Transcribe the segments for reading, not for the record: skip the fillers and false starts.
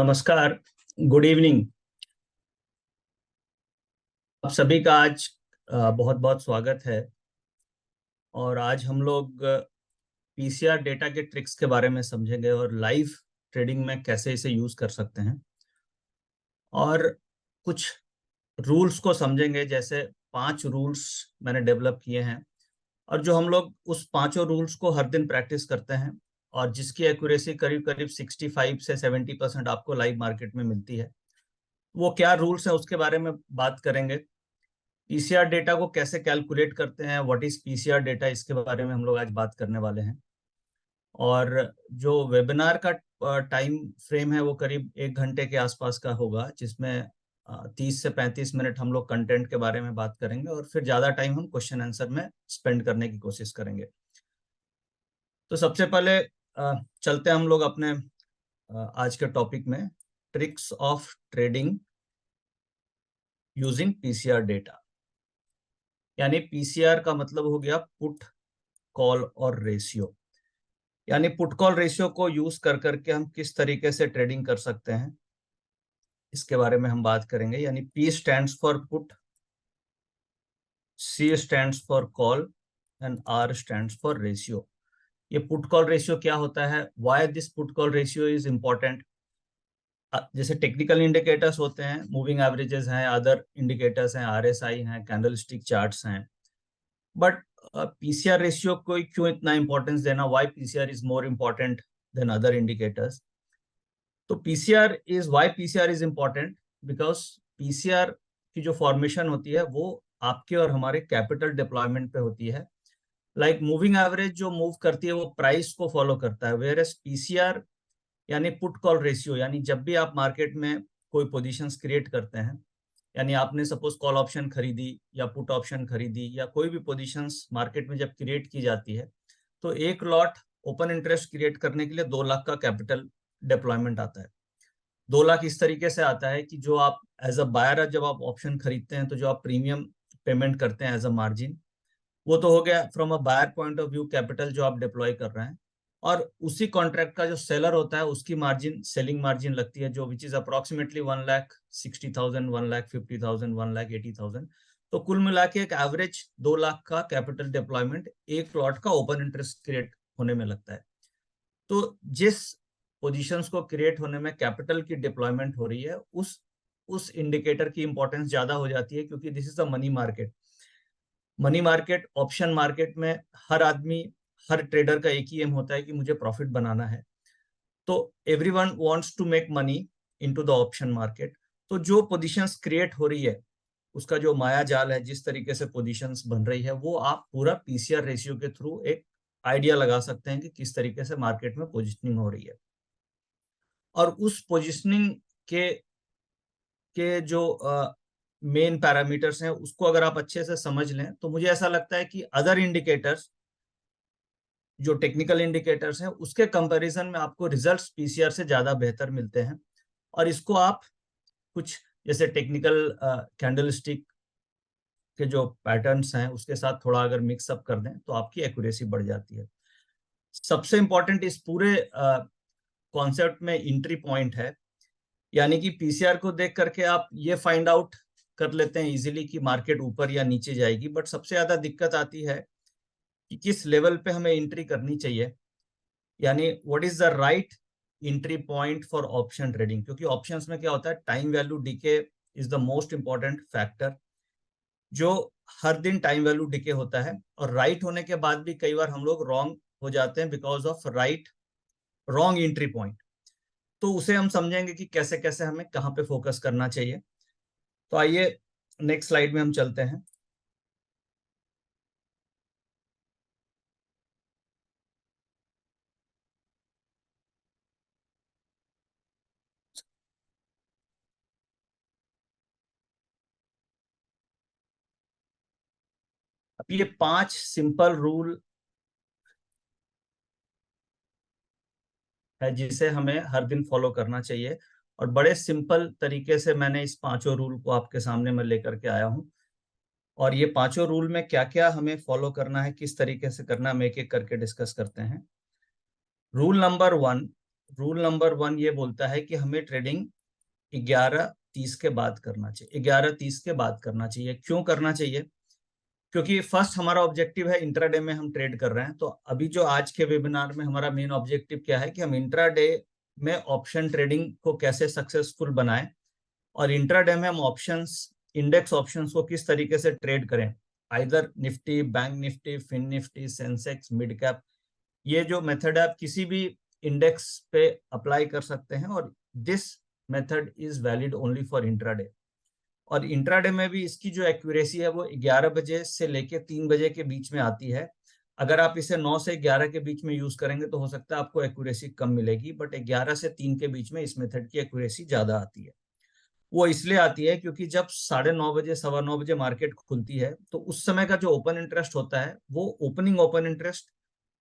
नमस्कार। Good evening. आप सभी का आज बहुत बहुत स्वागत है। और आज हम लोग पीसीआर डेटा के ट्रिक्स के बारे में समझेंगे और लाइव ट्रेडिंग में कैसे इसे यूज कर सकते हैं, और कुछ रूल्स को समझेंगे। जैसे 5 रूल्स मैंने डेवलप किए हैं, और जो हम लोग उस 5 रूल्स को हर दिन प्रैक्टिस करते हैं, और जिसकी एक्यूरेसी करीब करीब 65 से 70% आपको लाइव मार्केट में मिलती है। वो क्या रूल्स हैं उसके बारे में बात करेंगे। पीसीआर डेटा को कैसे कैलकुलेट करते हैं, व्हाट इज पीसीआर डेटा, इसके बारे में हम लोग आज बात करने वाले हैं। और जो वेबिनार का टाइम फ्रेम है वो करीब 1 घंटे के आसपास का होगा, जिसमें 30 से 35 मिनट हम लोग कंटेंट के बारे में बात करेंगे, और फिर ज़्यादा टाइम हम क्वेश्चन आंसर में स्पेंड करने की कोशिश करेंगे। तो सबसे पहले चलते हैं हम लोग अपने आज के टॉपिक में, tricks of trading using PCR data. यानी पीसीआर का मतलब हो गया पुट कॉल और रेशियो। यानी पुट कॉल रेशियो को यूज कर करके हम किस तरीके से ट्रेडिंग कर सकते हैं, इसके बारे में हम बात करेंगे। यानी P stands for put, C stands for call and R stands for ratio. ये पुट कॉल रेशियो क्या होता है, why this put call ratio is important. जैसे टेक्निकल इंडिकेटर्स होते हैं, मूविंग एवरेजेस हैं, अदर इंडिकेटर्स हैं, RSI हैं, कैंडलस्टिक चार्ट्स हैं, बट पीसीआर रेशियो को क्यों इतना इंपॉर्टेंस देना, why PCR is more important than other indicators. तो why PCR is important, because PCR की जो फॉर्मेशन होती है वो आपके और हमारे कैपिटल डिप्लॉयमेंट पे होती है। लाइक मूविंग एवरेज जो मूव करती है वो प्राइस को फॉलो करता है, वेयर एज पीसीआर यानी पुट कॉल रेशियो, यानी जब भी आप मार्केट में कोई पोजीशंस क्रिएट करते हैं, यानी आपने सपोज कॉल ऑप्शन खरीदी या पुट ऑप्शन खरीदी, या कोई भी पोजीशंस मार्केट में जब क्रिएट की जाती है, तो एक लॉट ओपन इंटरेस्ट क्रिएट करने के लिए 2 लाख का कैपिटल डिप्लॉयमेंट आता है। 2 लाख इस तरीके से आता है कि जो आप एज अ बायर जब आप ऑप्शन खरीदते हैं तो जो आप प्रीमियम पेमेंट करते हैं एज अ मार्जिन, वो तो हो गया from a buyer point of view capital जो आप डिप्लॉय कर रहे हैं। और उसी कॉन्ट्रैक्ट का जो सेलर होता है उसकी मार्जिन, सेलिंग मार्जिन लगती है, जो विच इज अप्रोक्सीमेटली 1,60,000, 1,50,000, 1,80,000। तो कुल मिला के एक एवरेज 2 लाख का कैपिटल डिप्लॉयमेंट एक लॉट का ओपन इंटरेस्ट क्रिएट होने में लगता है। तो जिस पोजीशंस को क्रिएट होने में कैपिटल की डिप्लॉयमेंट हो रही है, उस इंडिकेटर की इंपॉर्टेंस ज्यादा हो जाती है, क्योंकि this is a money market. Money market, option market में हर आदमी, हर ट्रेडर का एक ही एम होता है कि मुझे प्रॉफिट बनाना है। तो everyone wants to make money into the option market. तो जो पोजीशंस क्रिएट हो रही है, उसका जो माया जाल है, जिस तरीके से पोजीशंस बन रही है, वो आप पूरा पीसीआर रेशियो के थ्रू एक आइडिया लगा सकते हैं कि किस तरीके से मार्केट में पोजिशनिंग हो रही है। और उस पोजिशनिंग के जो मेन पैरामीटर्स हैं, उसको अगर आप अच्छे से समझ लें, तो मुझे ऐसा लगता है कि अदर इंडिकेटर्स, जो टेक्निकल इंडिकेटर्स हैं, उसके कंपैरिजन में आपको रिजल्ट्स पीसीआर से ज्यादा बेहतर मिलते हैं। और इसको आप कुछ जैसे टेक्निकल कैंडलस्टिक के जो पैटर्न्स हैं उसके साथ थोड़ा अगर मिक्सअप कर दें तो आपकी एक्यूरेसी बढ़ जाती है। सबसे इंपॉर्टेंट इस पूरे कॉन्सेप्ट में एंट्री पॉइंट है। यानी कि पीसीआर को देख करके आप ये फाइंड आउट कर लेते हैं इजीली कि मार्केट ऊपर या नीचे जाएगी, बट सबसे ज्यादा दिक्कत आती है कि किस लेवल पे हमें एंट्री करनी चाहिए। यानी what is the right entry point for option trading, क्योंकि ऑप्शंस में क्या होता है, time value decay is the most important factor. जो हर दिन टाइम वैल्यू डिके होता है, और राइट होने के बाद भी कई बार हम लोग रॉन्ग हो जाते हैं because of wrong entry point. तो उसे हम समझेंगे कि कैसे कैसे हमें कहाँ पे फोकस करना चाहिए। तो आइए नेक्स्ट स्लाइड में हम चलते हैं। अब ये 5 सिंपल रूल है जिसे हमें हर दिन फॉलो करना चाहिए, और बड़े सिंपल तरीके से मैंने इस 5 रूल को आपके सामने में लेकर के आया हूं। और ये 5 रूल में क्या क्या हमें फॉलो करना है, किस तरीके से करना है, हम एक एक करके डिस्कस करते हैं। रूल नंबर 1, रूल नंबर 1 ये बोलता है कि हमें ट्रेडिंग 11:30 के बाद करना चाहिए। 11:30 के बाद करना चाहिए। क्यों करना चाहिए? क्योंकि फर्स्ट हमारा ऑब्जेक्टिव है इंट्राडे में हम ट्रेड कर रहे हैं। तो अभी जो आज के वेबिनार में हमारा मेन ऑब्जेक्टिव क्या है कि हम इंट्राडे में ऑप्शन ट्रेडिंग को कैसे सक्सेसफुल बनाएं और इंट्राडे में हम ऑप्शंस, इंडेक्स ऑप्शंस को किस तरीके से ट्रेड करें, either Nifty, bank Nifty, fin Nifty, Sensex, mid cap. ये जो मेथड है आप किसी भी इंडेक्स पे अप्लाई कर सकते हैं और this method is valid only for intraday. और इंट्राडे में भी इसकी जो एक्यूरेसी है वो 11 बजे से लेके 3 बजे के बीच में आती है। अगर आप इसे 9 से 11 के बीच में यूज करेंगे तो हो सकता है आपको एक्यूरेसी कम मिलेगी, बट 11 से 3 के बीच में इस मेथड की एक्यूरेसी ज्यादा आती है। वो इसलिए आती है क्योंकि जब 9:30 बजे, 9:15 बजे मार्केट खुलती है तो उस समय का जो ओपन इंटरेस्ट होता है वो ओपनिंग ओपन इंटरेस्ट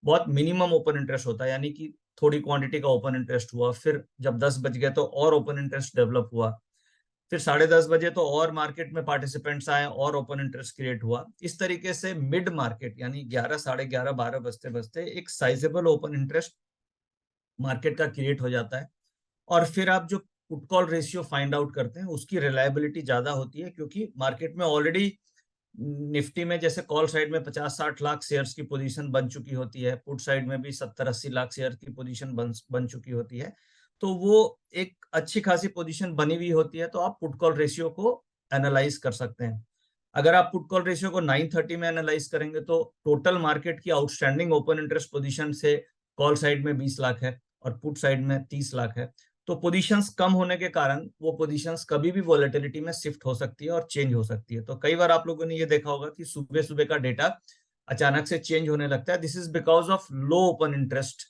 बहुत मिनिमम ओपन इंटरेस्ट होता है, यानी कि थोड़ी क्वांटिटी का ओपन इंटरेस्ट हुआ। फिर जब 10 बज गए तो और ओपन इंटरेस्ट डेवलप हुआ। फिर 10:30 बजे तो और मार्केट में पार्टिसिपेंट्स आए और ओपन इंटरेस्ट क्रिएट हुआ। इस तरीके से मिड मार्केट यानी 11, 11:30, 12 बजते बजते एक साइजेबल ओपन इंटरेस्ट मार्केट का क्रिएट हो जाता है। और फिर आप जो put call ratio find out करते हैं उसकी रिलायबिलिटी ज्यादा होती है, क्योंकि मार्केट में ऑलरेडी निफ्टी में जैसे कॉल साइड में 50-60 लाख शेयर्स की पोजीशन बन चुकी होती है, पुट साइड में भी 70-80 लाख शेयर की पोजीशन बन चुकी होती है। तो वो एक अच्छी खासी पोजीशन बनी हुई होती है, तो आप पुट कॉल रेशियो को एनालाइज कर सकते हैं। अगर आप पुट कॉल रेशियो को 9:30 में एनालाइज करेंगे तो टोटल मार्केट की आउटस्टैंडिंग ओपन इंटरेस्ट पोजीशन से कॉल साइड में 20 लाख है और पुट साइड में 30 लाख है। तो पोजीशंस कम होने के कारण वो पोजीशंस कभी भी वॉलेटिलिटी में शिफ्ट हो सकती है और चेंज हो सकती है। तो कई बार आप लोगों ने ये देखा होगा कि सुबह सुबह का डेटा अचानक से चेंज होने लगता है। This is because of low open interest.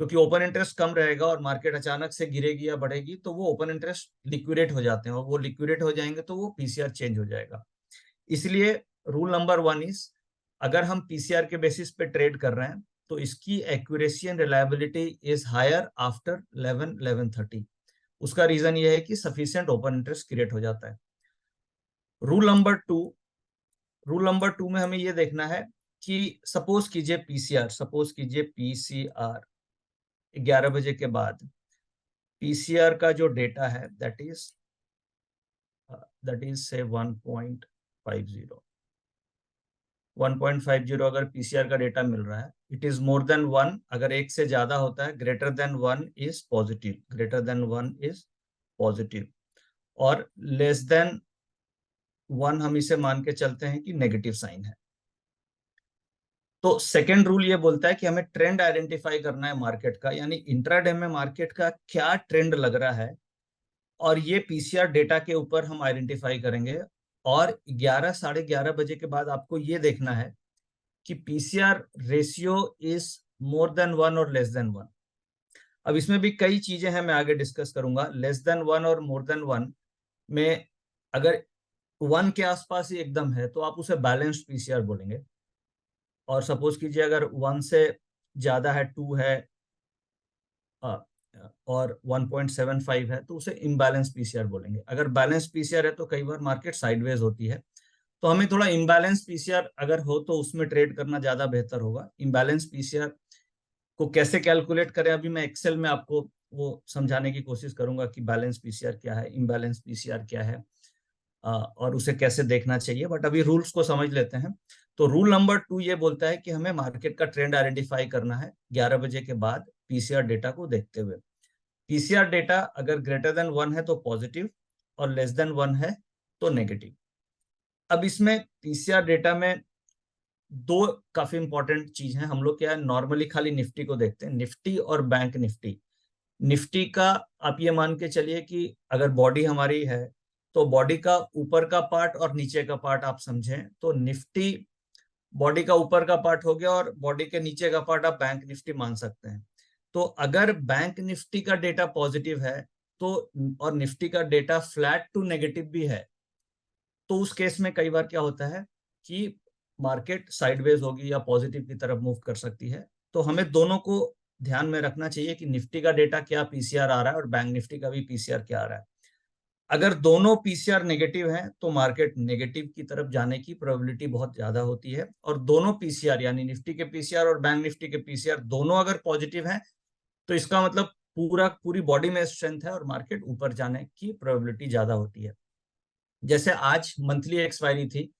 क्योंकि ओपन इंटरेस्ट कम रहेगा और मार्केट अचानक से गिरेगी या बढ़ेगी तो वो ओपन इंटरेस्ट लिक्विडेट हो जाते हैं, और वो लिक्विडेट हो जाएंगे तो वो पीसीआर चेंज हो जाएगा। इसलिए रूल नंबर 1 इज, अगर हम पीसीआर के बेसिस पे ट्रेड कर रहे हैं तो इसकी accuracy and reliability is higher after 11:30। उसका रीजन ये है कि सफिशिएंट ओपन इंटरेस्ट क्रिएट हो जाता है। रूल नंबर 2, रूल नंबर 2 में हमें ये देखना है कि सपोज कीजिए पीसीआर 11 बजे के बाद पीसीआर का जो डेटा है दैट इज से 1.50 अगर पीसीआर का डेटा मिल रहा है, इट इज मोर देन 1, अगर एक से ज्यादा होता है, greater than 1 is positive, greater than 1 is positive, और लेस देन 1 हम इसे मान के चलते हैं कि नेगेटिव साइन है। तो सेकेंड रूल ये बोलता है कि हमें ट्रेंड आइडेंटिफाई करना है मार्केट का, यानी इंट्राडे में मार्केट का क्या ट्रेंड लग रहा है, और ये पीसीआर डेटा के ऊपर हम आइडेंटिफाई करेंगे। और 11, 11:30 बजे के बाद आपको ये देखना है कि PCR ratio is more than 1 और लेस देन 1। अब इसमें भी कई चीजें हैं, मैं आगे डिस्कस करूंगा। लेस देन 1 और मोर देन 1 में अगर 1 के आसपास ही एकदम है तो आप उसे बैलेंस्ड पीसीआर बोलेंगे, और सपोज कीजिए अगर 1 से ज्यादा है, 2 है और 1.75 है तो उसे इम्बैलेंस पीसीआर बोलेंगे। अगर बैलेंस पीसीआर है तो कई बार मार्केट साइडवेज होती है, तो हमें थोड़ा इम्बैलेंस पीसीआर अगर हो तो उसमें ट्रेड करना ज्यादा बेहतर होगा। इम्बैलेंस पीसीआर को कैसे कैलकुलेट करें अभी मैं एक्सेल में आपको वो समझाने की कोशिश करूंगा कि बैलेंस पीसीआर क्या है, इम्बैलेंस पीसीआर क्या है, और उसे कैसे देखना चाहिए। बट अभी रूल्स को समझ लेते हैं। तो रूल नंबर 2 ये बोलता है कि हमें मार्केट का ट्रेंड आइडेंटिफाई करना है 11 बजे के बाद पीसीआर डेटा को देखते हुए। पीसीआर डेटा अगर ग्रेटर देन 1 है तो पॉजिटिव और लेस देन 1 है तो नेगेटिव। अब इसमें पीसीआर डेटा में दो काफी इंपॉर्टेंट चीज है। हम लोग क्या है, नॉर्मली खाली निफ्टी को देखते हैं, निफ्टी और बैंक निफ्टी। निफ्टी का आप ये मान के चलिए कि अगर बॉडी हमारी है तो बॉडी का ऊपर का पार्ट और नीचे का पार्ट आप समझें, तो निफ्टी बॉडी का ऊपर का पार्ट हो गया और बॉडी के नीचे का पार्ट आप बैंक निफ्टी मान सकते हैं। तो अगर बैंक निफ्टी का डेटा पॉजिटिव है तो, और निफ्टी का डेटा फ्लैट टू नेगेटिव भी है, तो उस केस में कई बार क्या होता है कि मार्केट साइडवेज होगी या पॉजिटिव की तरफ मूव कर सकती है। तो हमें दोनों को ध्यान में रखना चाहिए कि निफ्टी का डेटा क्या पीसीआर आ रहा है और बैंक निफ्टी का भी पीसीआर क्या आ रहा है। अगर दोनों पीसीआर नेगेटिव हैं तो मार्केट नेगेटिव की तरफ जाने की प्रोबेबिलिटी बहुत ज्यादा होती है, और दोनों पीसीआर यानी निफ्टी के पीसीआर और बैंक निफ्टी के पीसीआर दोनों अगर पॉजिटिव हैं तो इसका मतलब पूरी बॉडी में स्ट्रेंथ है और मार्केट ऊपर जाने की प्रोबेबिलिटी ज्यादा होती है। जैसे आज मंथली एक्सपायरी थी,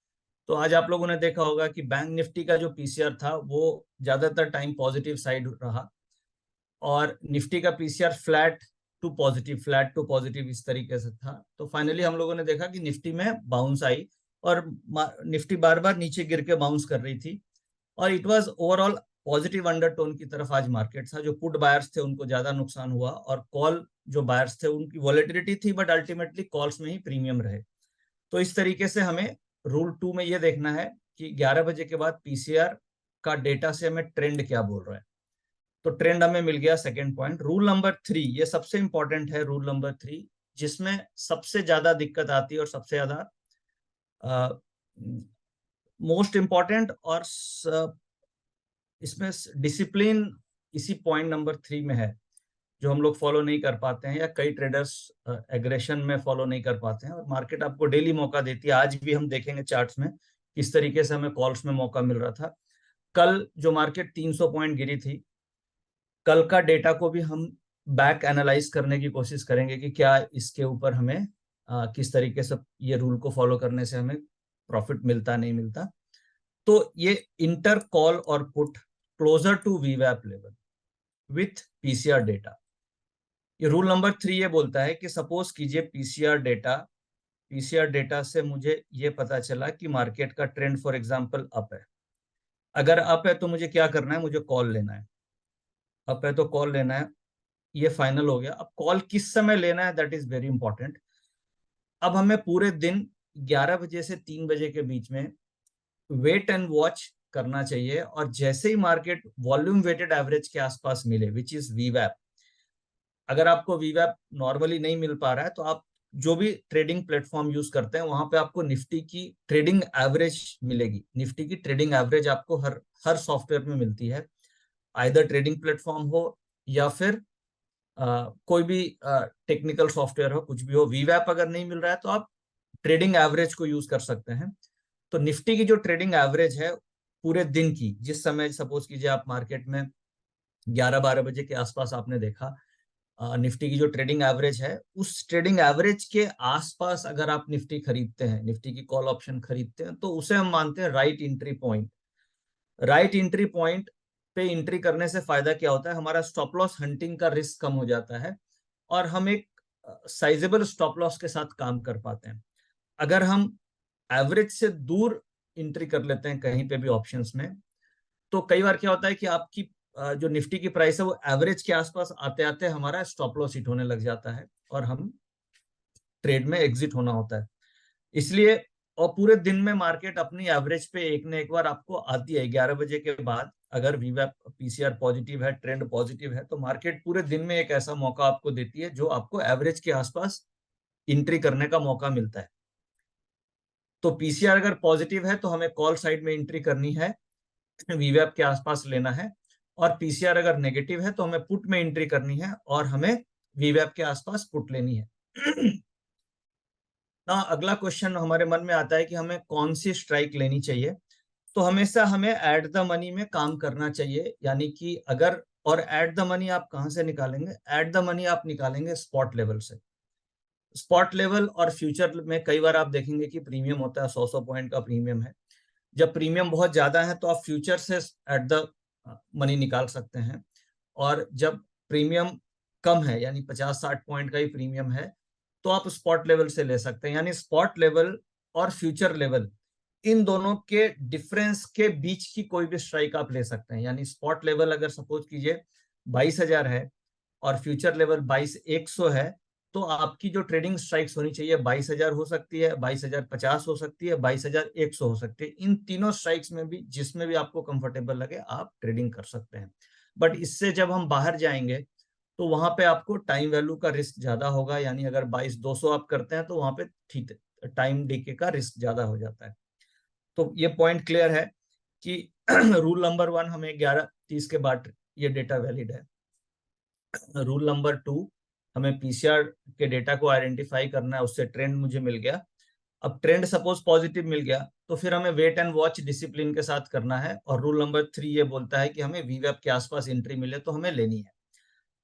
तो आज आप लोगों ने देखा होगा कि बैंक निफ्टी का जो पीसीआर था वो ज्यादातर टाइम पॉजिटिव साइड रहा, और निफ्टी का पीसीआर फ्लैट टू पॉजिटिव इस तरीके से था। तो फाइनली हम लोगों ने देखा कि निफ्टी में बाउंस आई और निफ्टी बार बार नीचे गिर के बाउंस कर रही थी, और it was overall positive undertone की तरफ आज मार्केट था। जो पुट बायर्स थे उनको ज्यादा नुकसान हुआ, और कॉल जो बायर्स थे उनकी वॉलेटिलिटी थी, बट अल्टीमेटली कॉल्स में ही प्रीमियम रहे। तो इस तरीके से हमें रूल 2 में ये देखना है कि 11 बजे के बाद पीसीआर का डेटा से हमें ट्रेंड क्या बोल रहा है। तो ट्रेंड हमें मिल गया सेकेंड पॉइंट। रूल नंबर 3, ये सबसे इंपॉर्टेंट है, रूल नंबर 3, जिसमें सबसे ज्यादा दिक्कत आती है और सबसे ज्यादा मोस्ट इंपॉर्टेंट, और इसमें डिसिप्लिन इसी पॉइंट नंबर 3 में है, जो हम लोग फॉलो नहीं कर पाते हैं, या कई ट्रेडर्स एग्रेशन में फॉलो नहीं कर पाते हैं। और मार्केट आपको डेली मौका देती है। आज भी हम देखेंगे चार्ट्स में किस तरीके से हमें कॉल्स में मौका मिल रहा था। कल जो मार्केट 300 पॉइंट गिरी थी, कल का डेटा को भी हम बैक एनालाइज करने की कोशिश करेंगे कि क्या इसके ऊपर हमें किस तरीके से ये रूल को फॉलो करने से हमें प्रॉफिट मिलता नहीं मिलता। तो ये इंटर कॉल और पुट क्लोजर टू वीवैप लेवल विथ पीसीआर डेटा। ये रूल नंबर 3 ये बोलता है कि सपोज कीजिए पीसीआर डेटा से मुझे ये पता चला कि मार्केट का ट्रेंड फॉर एग्जांपल अप है। अगर अप है तो मुझे क्या करना है, मुझे कॉल लेना है। अप है तो कॉल लेना है, ये फाइनल हो गया। अब कॉल किस समय लेना है, दैट इज वेरी इंपॉर्टेंट। अब हमें पूरे दिन 11 बजे से 3 बजे के बीच में वेट एंड वॉच करना चाहिए, और जैसे ही मार्केट वॉल्यूम वेटेड एवरेज के आसपास मिले, विच इज वीवैप, अगर आपको वीवैप नॉर्मली नहीं मिल पा रहा है तो आप जो भी ट्रेडिंग प्लेटफॉर्म यूज करते हैं वहां पे आपको निफ्टी की ट्रेडिंग एवरेज मिलेगी। निफ्टी की ट्रेडिंग एवरेज आपको हर सॉफ्टवेयर में मिलती है, आइदर ट्रेडिंग प्लेटफॉर्म हो या फिर कोई भी टेक्निकल सॉफ्टवेयर हो, कुछ भी हो। वीवैप अगर नहीं मिल रहा है तो आप ट्रेडिंग एवरेज को यूज कर सकते हैं। तो निफ्टी की जो ट्रेडिंग एवरेज है पूरे दिन की, जिस समय सपोज कीजिए आप मार्केट में 11-12 बजे के आसपास आपने देखा, निफ्टी की जो ट्रेडिंग एवरेज है, उस ट्रेडिंग एवरेज के आसपास अगर आप निफ्टी खरीदते हैं, निफ्टी की कॉल ऑप्शन खरीदते हैं, तो उसे हम मानते हैं right entry point. Right entry point पे एंट्री करने से फायदा क्या होता है, हमारा स्टॉप लॉस हंटिंग का रिस्क कम हो जाता है, और हम एक साइजेबल स्टॉप लॉस के साथ काम कर पाते हैं। अगर हम एवरेज से दूर एंट्री कर लेते हैं कहीं पे भी ऑप्शंस में, तो कई बार क्या होता है कि आपकी जो निफ्टी की प्राइस है वो एवरेज के आसपास आते आते हमारा स्टॉप लॉस हिट होने लग जाता है, और हम ट्रेड में एग्जिट होना होता है। इसलिए, और पूरे दिन में मार्केट अपनी एवरेज पे एक न एक बार आपको आती है। 11 बजे के बाद अगर वीवैप पीसीआर पॉजिटिव है, ट्रेंड पॉजिटिव है, तो मार्केट पूरे दिन में एक ऐसा मौका आपको देती है जो आपको एवरेज के आसपास एंट्री करने का मौका मिलता है। तो पीसीआर अगर पॉजिटिव है तो हमें कॉल साइड में एंट्री करनी है, वीवैप के आसपास लेना है, और पीसीआर अगर नेगेटिव है तो हमें पुट में एंट्री करनी है और हमें वीवैप के आसपास पुट लेनी है। ना अगला क्वेश्चन हमारे मन में आता है कि हमें कौन सी स्ट्राइक लेनी चाहिए। तो हमेशा हमें एट द मनी में काम करना चाहिए, यानी कि अगर, और एट द मनी आप कहां से निकालेंगे, एट द मनी आप निकालेंगे स्पॉट लेवल से। स्पॉट लेवल और फ्यूचर में कई बार आप देखेंगे कि प्रीमियम होता है, 100 पॉइंट का प्रीमियम है। जब प्रीमियम बहुत ज्यादा है तो आप फ्यूचर से एट द मनी निकाल सकते हैं, और जब प्रीमियम कम है, यानी 50-60 पॉइंट का ही प्रीमियम है, तो आप स्पॉट लेवल से ले सकते हैं। यानी स्पॉट लेवल और फ्यूचर लेवल, इन दोनों के डिफरेंस के बीच की कोई भी स्ट्राइक आप ले सकते हैं। यानी स्पॉट लेवल अगर सपोज कीजिए 22,000 है और फ्यूचर लेवल 22,100 है, तो आपकी जो ट्रेडिंग स्ट्राइक्स होनी चाहिए 22,000 हो सकती है, 22,050 हो सकती है, 22,100 हो सकती है। इन तीनों स्ट्राइक्स में भी जिसमें भी आपको कंफर्टेबल लगे आप ट्रेडिंग कर सकते हैं। बट इससे जब हम बाहर जाएंगे तो वहां पे आपको टाइम वैल्यू का रिस्क ज्यादा होगा। यानी अगर 22,200 आप करते हैं तो वहां पे ठीक टाइम डीके का रिस्क ज्यादा हो जाता है। तो ये पॉइंट क्लियर है कि रूल नंबर 1 हमें 11:30 के बाद ये डेटा वैलिड है। रूल नंबर 2, हमें पीसीआर के डेटा को आइडेंटिफाई करना है, उससे ट्रेंड मुझे मिल गया। अब ट्रेंड सपोज पॉजिटिव मिल गया तो फिर हमें वेट एंड वॉच डिसिप्लिन के साथ करना है, और रूल नंबर 3 ये बोलता है कि हमें वीवैप के आसपास एंट्री मिले तो हमें लेनी है।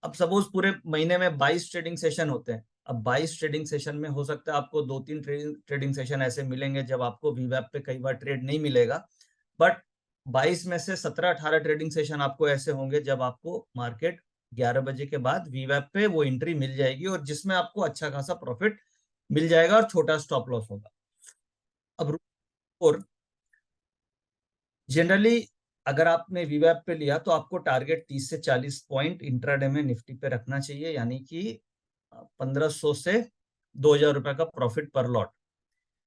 अब सपोज पूरे महीने में 22 ट्रेडिंग सेशन होते हैं। अब 22 ट्रेडिंग सेशन में हो सकता है आपको 2-3 ट्रेडिंग सेशन ऐसे मिलेंगे जब आपको वीवैप पे कई बार ट्रेड नहीं मिलेगा, बट 22 में से 17-18 ट्रेडिंग सेशन आपको ऐसे होंगे जब आपको मार्केट 11 बजे के बाद वीवैप पे वो एंट्री मिल जाएगी और जिसमें आपको अच्छा खासा प्रॉफिट मिल जाएगा और छोटा स्टॉप लॉस होगा। अब और जनरली अगर आपने वीवैप पे लिया तो आपको टारगेट 30 से 40 पॉइंट इंट्राडे में निफ्टी पे रखना चाहिए, यानी कि 1500 से 2000 रुपए का प्रॉफिट पर लॉट।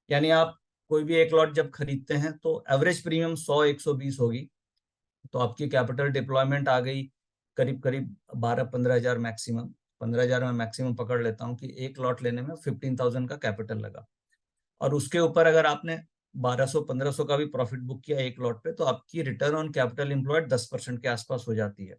यानी आप कोई भी एक लॉट जब खरीदते हैं तो एवरेज प्रीमियम 100-120 होगी, तो आपकी कैपिटल डिप्लॉयमेंट आ गई करीब करीब 12-15 हजार मैक्सिमम। 15 हजार में मैक्सिमम पकड़ लेता हूँ कि एक लॉट लेने में 15,000 का कैपिटल लगा, और उसके ऊपर अगर आपने 1200-1500 का भी प्रॉफिट बुक किया एक लॉट पे, तो आपकी रिटर्न ऑन कैपिटल एम्प्लॉयड 10% के आसपास हो जाती है।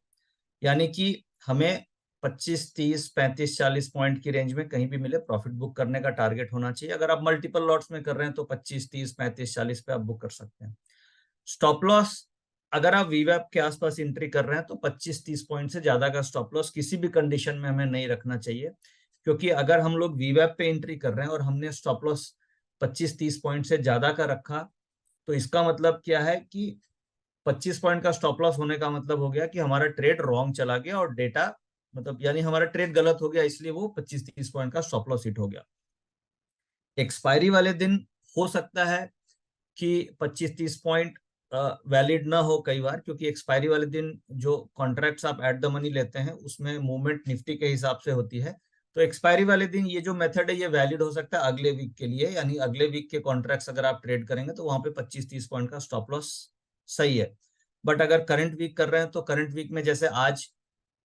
यानी कि हमें 25, 30, 35, 40 पॉइंट की रेंज में कहीं भी मिले प्रॉफिट बुक करने का टारगेट होना चाहिए। अगर आप मल्टीपल लॉट्स में कर रहे हैं तो 25, 30, 35, 40 पे आप बुक कर सकते हैं। स्टॉप लॉस, अगर आप वीवैप के आसपास एंट्री कर रहे हैं तो 25-30 पॉइंट से ज्यादा का स्टॉप लॉस किसी भी कंडीशन में हमें नहीं रखना चाहिए, क्योंकि अगर हम लोग वीवैप पे एंट्री कर रहे हैं और हमने स्टॉप लॉस 25-30 पॉइंट से ज्यादा का रखा, तो इसका मतलब क्या है कि 25 पॉइंट का स्टॉप लॉस होने का मतलब हो गया कि हमारा ट्रेड रॉन्ग चला गया और डेटा मतलब यानी हमारा ट्रेड गलत हो गया, इसलिए वो 25-30 पॉइंट का स्टॉप लॉस हिट हो गया। एक्सपायरी वाले दिन हो सकता है कि 25-30 पॉइंट वैलिड ना हो कई बार, क्योंकि एक्सपायरी वाले दिन जो कॉन्ट्रैक्ट्स आप एट द मनी लेते हैं उसमें मूवमेंट निफ्टी के हिसाब से होती है। तो एक्सपायरी वाले दिन ये जो मेथड है ये वैलिड हो सकता है अगले वीक के लिए, यानी अगले वीक के कॉन्ट्रैक्ट्स अगर आप ट्रेड करेंगे तो वहां पे 25-30 पॉइंट का स्टॉप लॉस सही है। बट अगर करंट वीक कर रहे हैं तो करंट वीक में जैसे आज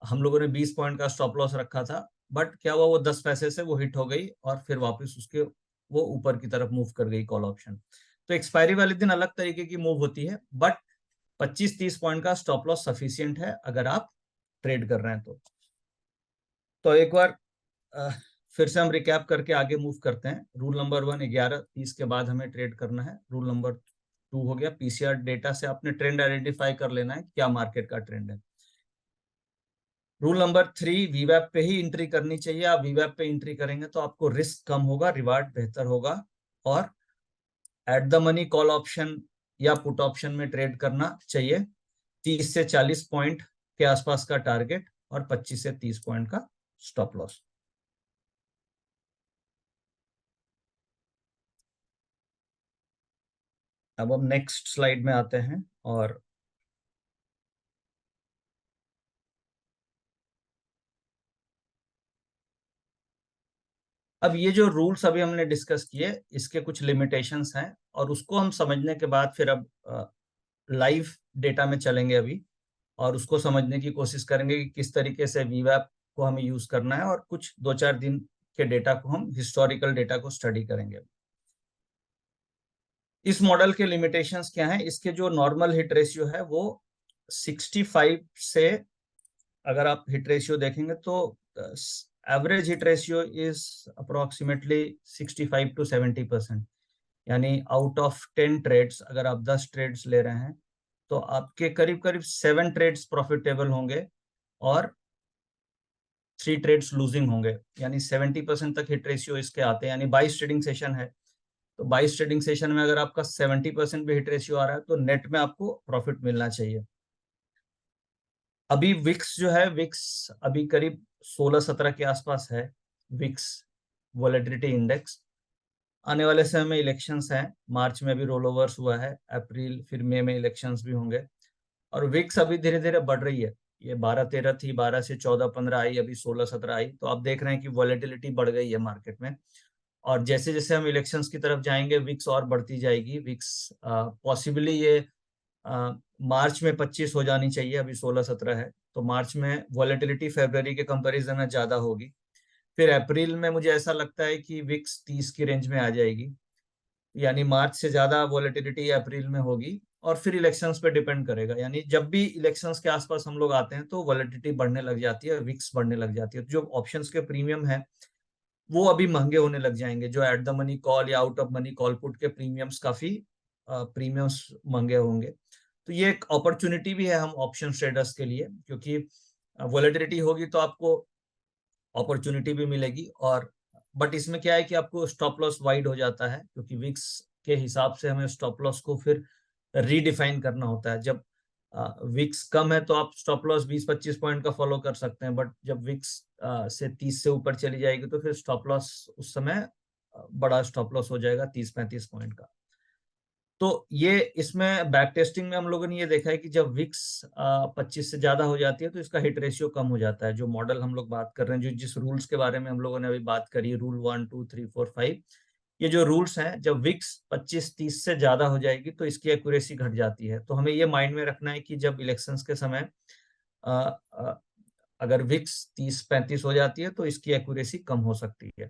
हम लोगों ने 20 पॉइंट का स्टॉप लॉस रखा था, बट क्या हुआ, वो 10 पैसे से वो हिट हो गई और फिर वापस उसके वो ऊपर की तरफ मूव कर गई कॉल ऑप्शन। तो एक्सपायरी वाले दिन अलग तरीके की मूव होती है, बट 25-30 पॉइंट का स्टॉप लॉस सफिशियंट है अगर आप ट्रेड कर रहे हैं तो एक बार अ, फिर से हम रिकैप करके आगे मूव करते हैं। रूल नंबर 1, 11:30 के बाद हमें ट्रेड करना है। रूल नंबर 2 हो गया, पीसीआर डेटा से आपने ट्रेंड आइडेंटिफाई कर लेना है क्या मार्केट का ट्रेंड है। रूल नंबर 3, वीवैप पे ही एंट्री करनी चाहिए। आप वीवैप पे एंट्री करेंगे तो आपको रिस्क कम होगा, रिवार्ड बेहतर होगा, और eight the money call option या पुट ऑप्शन में ट्रेड करना चाहिए। 30 से 40 पॉइंट के आसपास का टारगेट और 25 से 30 पॉइंट का स्टॉप लॉस। अब हम नेक्स्ट स्लाइड में आते हैं, और अब ये जो रूल्स अभी हमने डिस्कस किए इसके कुछ लिमिटेशंस हैं, और उसको हम समझने के बाद फिर अब लाइव डेटा में चलेंगे अभी, और उसको समझने की कोशिश करेंगे कि किस तरीके से वीवैप को हमें यूज करना है, और कुछ 2-4 दिन के डेटा को हम हिस्टोरिकल डेटा को स्टडी करेंगे। इस मॉडल के लिमिटेशंस क्या हैं? इसके जो नॉर्मल हिट रेशियो है वो 65 से, अगर आप हिट रेशियो देखेंगे तो average hit ratio is approximately 65-70%। यानी आउट ऑफ 10 ट्रेड्स अगर आप 10 ट्रेड्स ले रहे हैं तो आपके करीब करीब 7 ट्रेड्स प्रॉफिटेबल होंगे और 3 ट्रेड्स लूजिंग होंगे, यानी 70% तक हिट रेशियो इसके आते हैं। यानी 22 ट्रेडिंग सेशन है, तो 22 ट्रेडिंग सेशन में अगर आपका 70% भी हिट रेशियो आ रहा है तो नेट में आपको प्रॉफिट मिलना चाहिए। अभी विक्स जो है, विक्स अभी करीब 16-17 के आसपास है विक्स वॉलेटिलिटी इंडेक्स। आने वाले समय में इलेक्शंस हैं, मार्च में भी रोल ओवर्स हुआ है, अप्रैल फिर मई में इलेक्शंस भी होंगे, और विक्स अभी धीरे धीरे बढ़ रही है। ये 12-13 थी, 12 से 14-15 आई, अभी 16-17 आई, तो आप देख रहे हैं कि वॉलेटिलिटी बढ़ गई है मार्केट में। और जैसे जैसे हम इलेक्शंस की तरफ जाएंगे विक्स और बढ़ती जाएगी। विक्स पॉसिबली ये मार्च में 25 हो जानी चाहिए, अभी 16-17 है, तो मार्च में वॉलेटिलिटी फेब्रवरी के कंपैरिजन में ज्यादा होगी। फिर अप्रैल में मुझे ऐसा लगता है कि विक्स 30 की रेंज में आ जाएगी, यानी मार्च से ज्यादा वॉलेटिलिटी अप्रैल में होगी, और फिर इलेक्शंस पे डिपेंड करेगा। यानी जब भी इलेक्शंस के आसपास हम लोग आते हैं तो वॉलेटिलिटी बढ़ने लग जाती है, विक्स बढ़ने लग जाती है। तो जो ऑप्शंस के प्रीमियम है वो अभी महंगे होने लग जाएंगे। जो एट द मनी कॉल या out of money call put के प्रीमियम्स काफी प्रीमियम्स महंगे होंगे। तो ये एक अपॉर्चुनिटी भी है हम ऑप्शन ट्रेडर्स के लिए, क्योंकि वॉलेटिलिटी होगी तो आपको अपॉर्चुनिटी भी मिलेगी। और बट इसमें क्या है कि आपको स्टॉप लॉस वाइड हो जाता है, क्योंकि विक्स के हिसाब से हमें स्टॉप लॉस को फिर रीडिफाइन करना होता है। जब विक्स कम है तो आप स्टॉप लॉस 20-25 पॉइंट का फॉलो कर सकते हैं, बट जब विक्स से 30 से ऊपर चली जाएगी तो फिर स्टॉप लॉस उस समय बड़ा स्टॉप लॉस हो जाएगा 30-35 पॉइंट का। तो ये इसमें बैक टेस्टिंग में हम लोगों ने ये देखा है कि जब विक्स 25 से ज्यादा हो जाती है तो इसका हिट रेशियो कम हो जाता है। जो मॉडल हम लोग बात कर रहे हैं, जो जिस रूल्स के बारे में हम लोगों ने अभी बात करी, रूल 1, 2, 3, 4, 5, ये जो रूल्स हैं, जब विक्स 25-30 से ज्यादा हो जाएगी तो इसकी एक्यूरेसी घट जाती है। तो हमें ये माइंड में रखना है कि जब इलेक्शंस के समय अ, अ, अगर विक्स 30-35 हो जाती है तो इसकी एक्यूरेसी कम हो सकती है।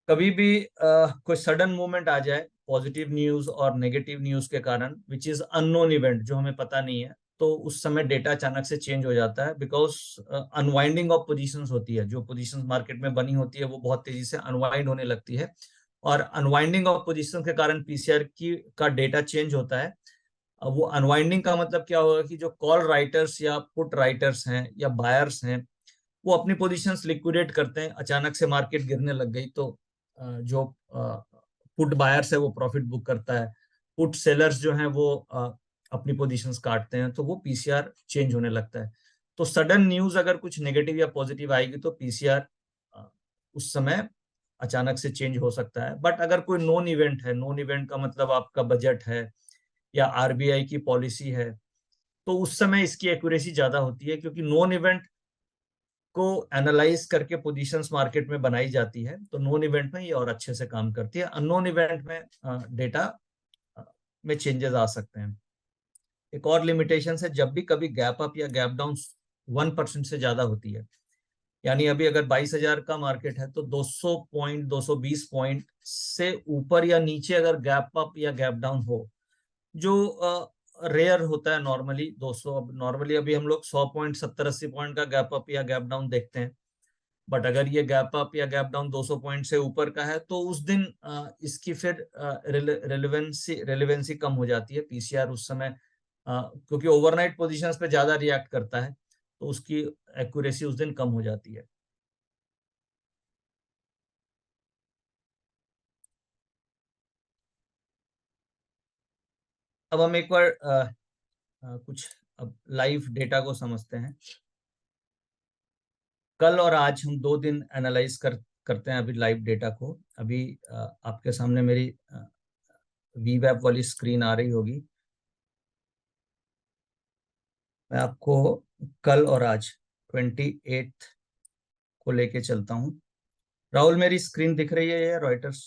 कभी भी कोई सडन मूवमेंट आ जाए पॉजिटिव न्यूज और नेगेटिव न्यूज के कारण, विच इज अननोन इवेंट, जो हमें पता नहीं है, तो उस समय डेटा अचानक से चेंज हो जाता है। बिकॉज अनवाइंडिंग ऑफ पोजीशंस होती है, जो पोजीशंस मार्केट में बनी होती है वो बहुत तेजी से अनवाइंड होने लगती है, और अनवाइंडिंग ऑफ पोजीशन के कारण पीसीआर की का डेटा चेंज होता है। अब वो अनवाइंडिंग का मतलब क्या होगा कि जो कॉल राइटर्स या पुट राइटर्स हैं या बायर्स हैं, वो अपनी पोजीशंस लिक्विडेट करते हैं। अचानक से मार्केट गिरने लग गई तो जो पुट बायर्स है वो प्रॉफिट बुक करता है, पुट सेलर्स जो हैं वो अपनी पोजीशंस काटते हैं, तो वो पीसीआर चेंज होने लगता है। तो सडन न्यूज अगर कुछ नेगेटिव या पॉजिटिव आएगी तो पीसीआर उस समय अचानक से चेंज हो सकता है। बट अगर कोई नॉन इवेंट है, नॉन इवेंट का मतलब आपका बजट है या आरबीआई की पॉलिसी है, तो उस समय इसकी एक्यूरेसी ज्यादा होती है, क्योंकि नॉन इवेंट को एनालाइज करके पोजीशंस मार्केट में बनाई जाती है। तो नॉन इवेंट में ये और अच्छे से काम करती है। अननोन इवेंट में डेटा में चेंजेस आ सकते हैं। एक और लिमिटेशन है, जब भी कभी गैप अप या गैप डाउन 1% से ज्यादा होती है, यानी अभी अगर 22,000 का मार्केट है तो 200 पॉइंट, 220 पॉइंट से ऊपर या नीचे अगर गैप अप या गैप डाउन हो, जो रेयर होता है नॉर्मली 200, अब नॉर्मली अभी हम लोग 100 पॉइंट, 70-80 पॉइंट का गैप अप या गैप डाउन देखते हैं। बट अगर ये गैप अप या गैप डाउन 200 पॉइंट से ऊपर का है तो उस दिन इसकी फिर रेलेवेंसी कम हो जाती है। पीसीआर उस समय क्योंकि ओवरनाइट पोजीशंस पे ज्यादा रिएक्ट करता है, तो उसकी एक्यूरेसी उस दिन कम हो जाती है। अब हम एक बार कुछ अब लाइव डेटा को समझते हैं। कल और आज हम 2 दिन एनालाइज करते हैं अभी लाइव डेटा को। अभी आपके सामने मेरी वी वेब वाली स्क्रीन आ रही होगी। मैं आपको कल और आज 28 को लेके चलता हूँ। राहुल, मेरी स्क्रीन दिख रही है ये रॉयटर्स?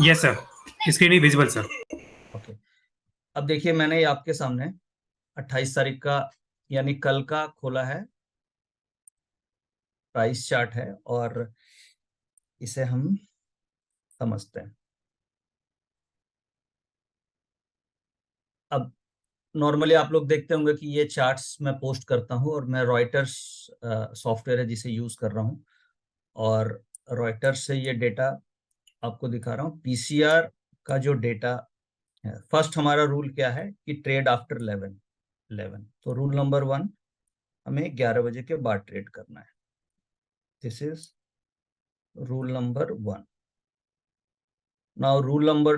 यस सर, स्क्रीन ही विजिबल सर। ओके। अब देखिए, मैंने ये आपके सामने 28 तारीख का यानी कल का खोला है, प्राइस चार्ट है, और इसे हम समझते हैं। अब नॉर्मली आप लोग देखते होंगे कि ये चार्ट्स मैं पोस्ट करता हूँ, और मैं रॉयटर्स सॉफ्टवेयर है जिसे यूज कर रहा हूँ, और रॉयटर्स से ये डेटा आपको दिखा रहा हूँ। पीसीआर का जो डेटा है, फर्स्ट हमारा रूल क्या है कि ट्रेड आफ्टर 11। तो रूल नंबर 1, हमें 11 बजे के बाद ट्रेड करना है। This is rule number 1। Now rule number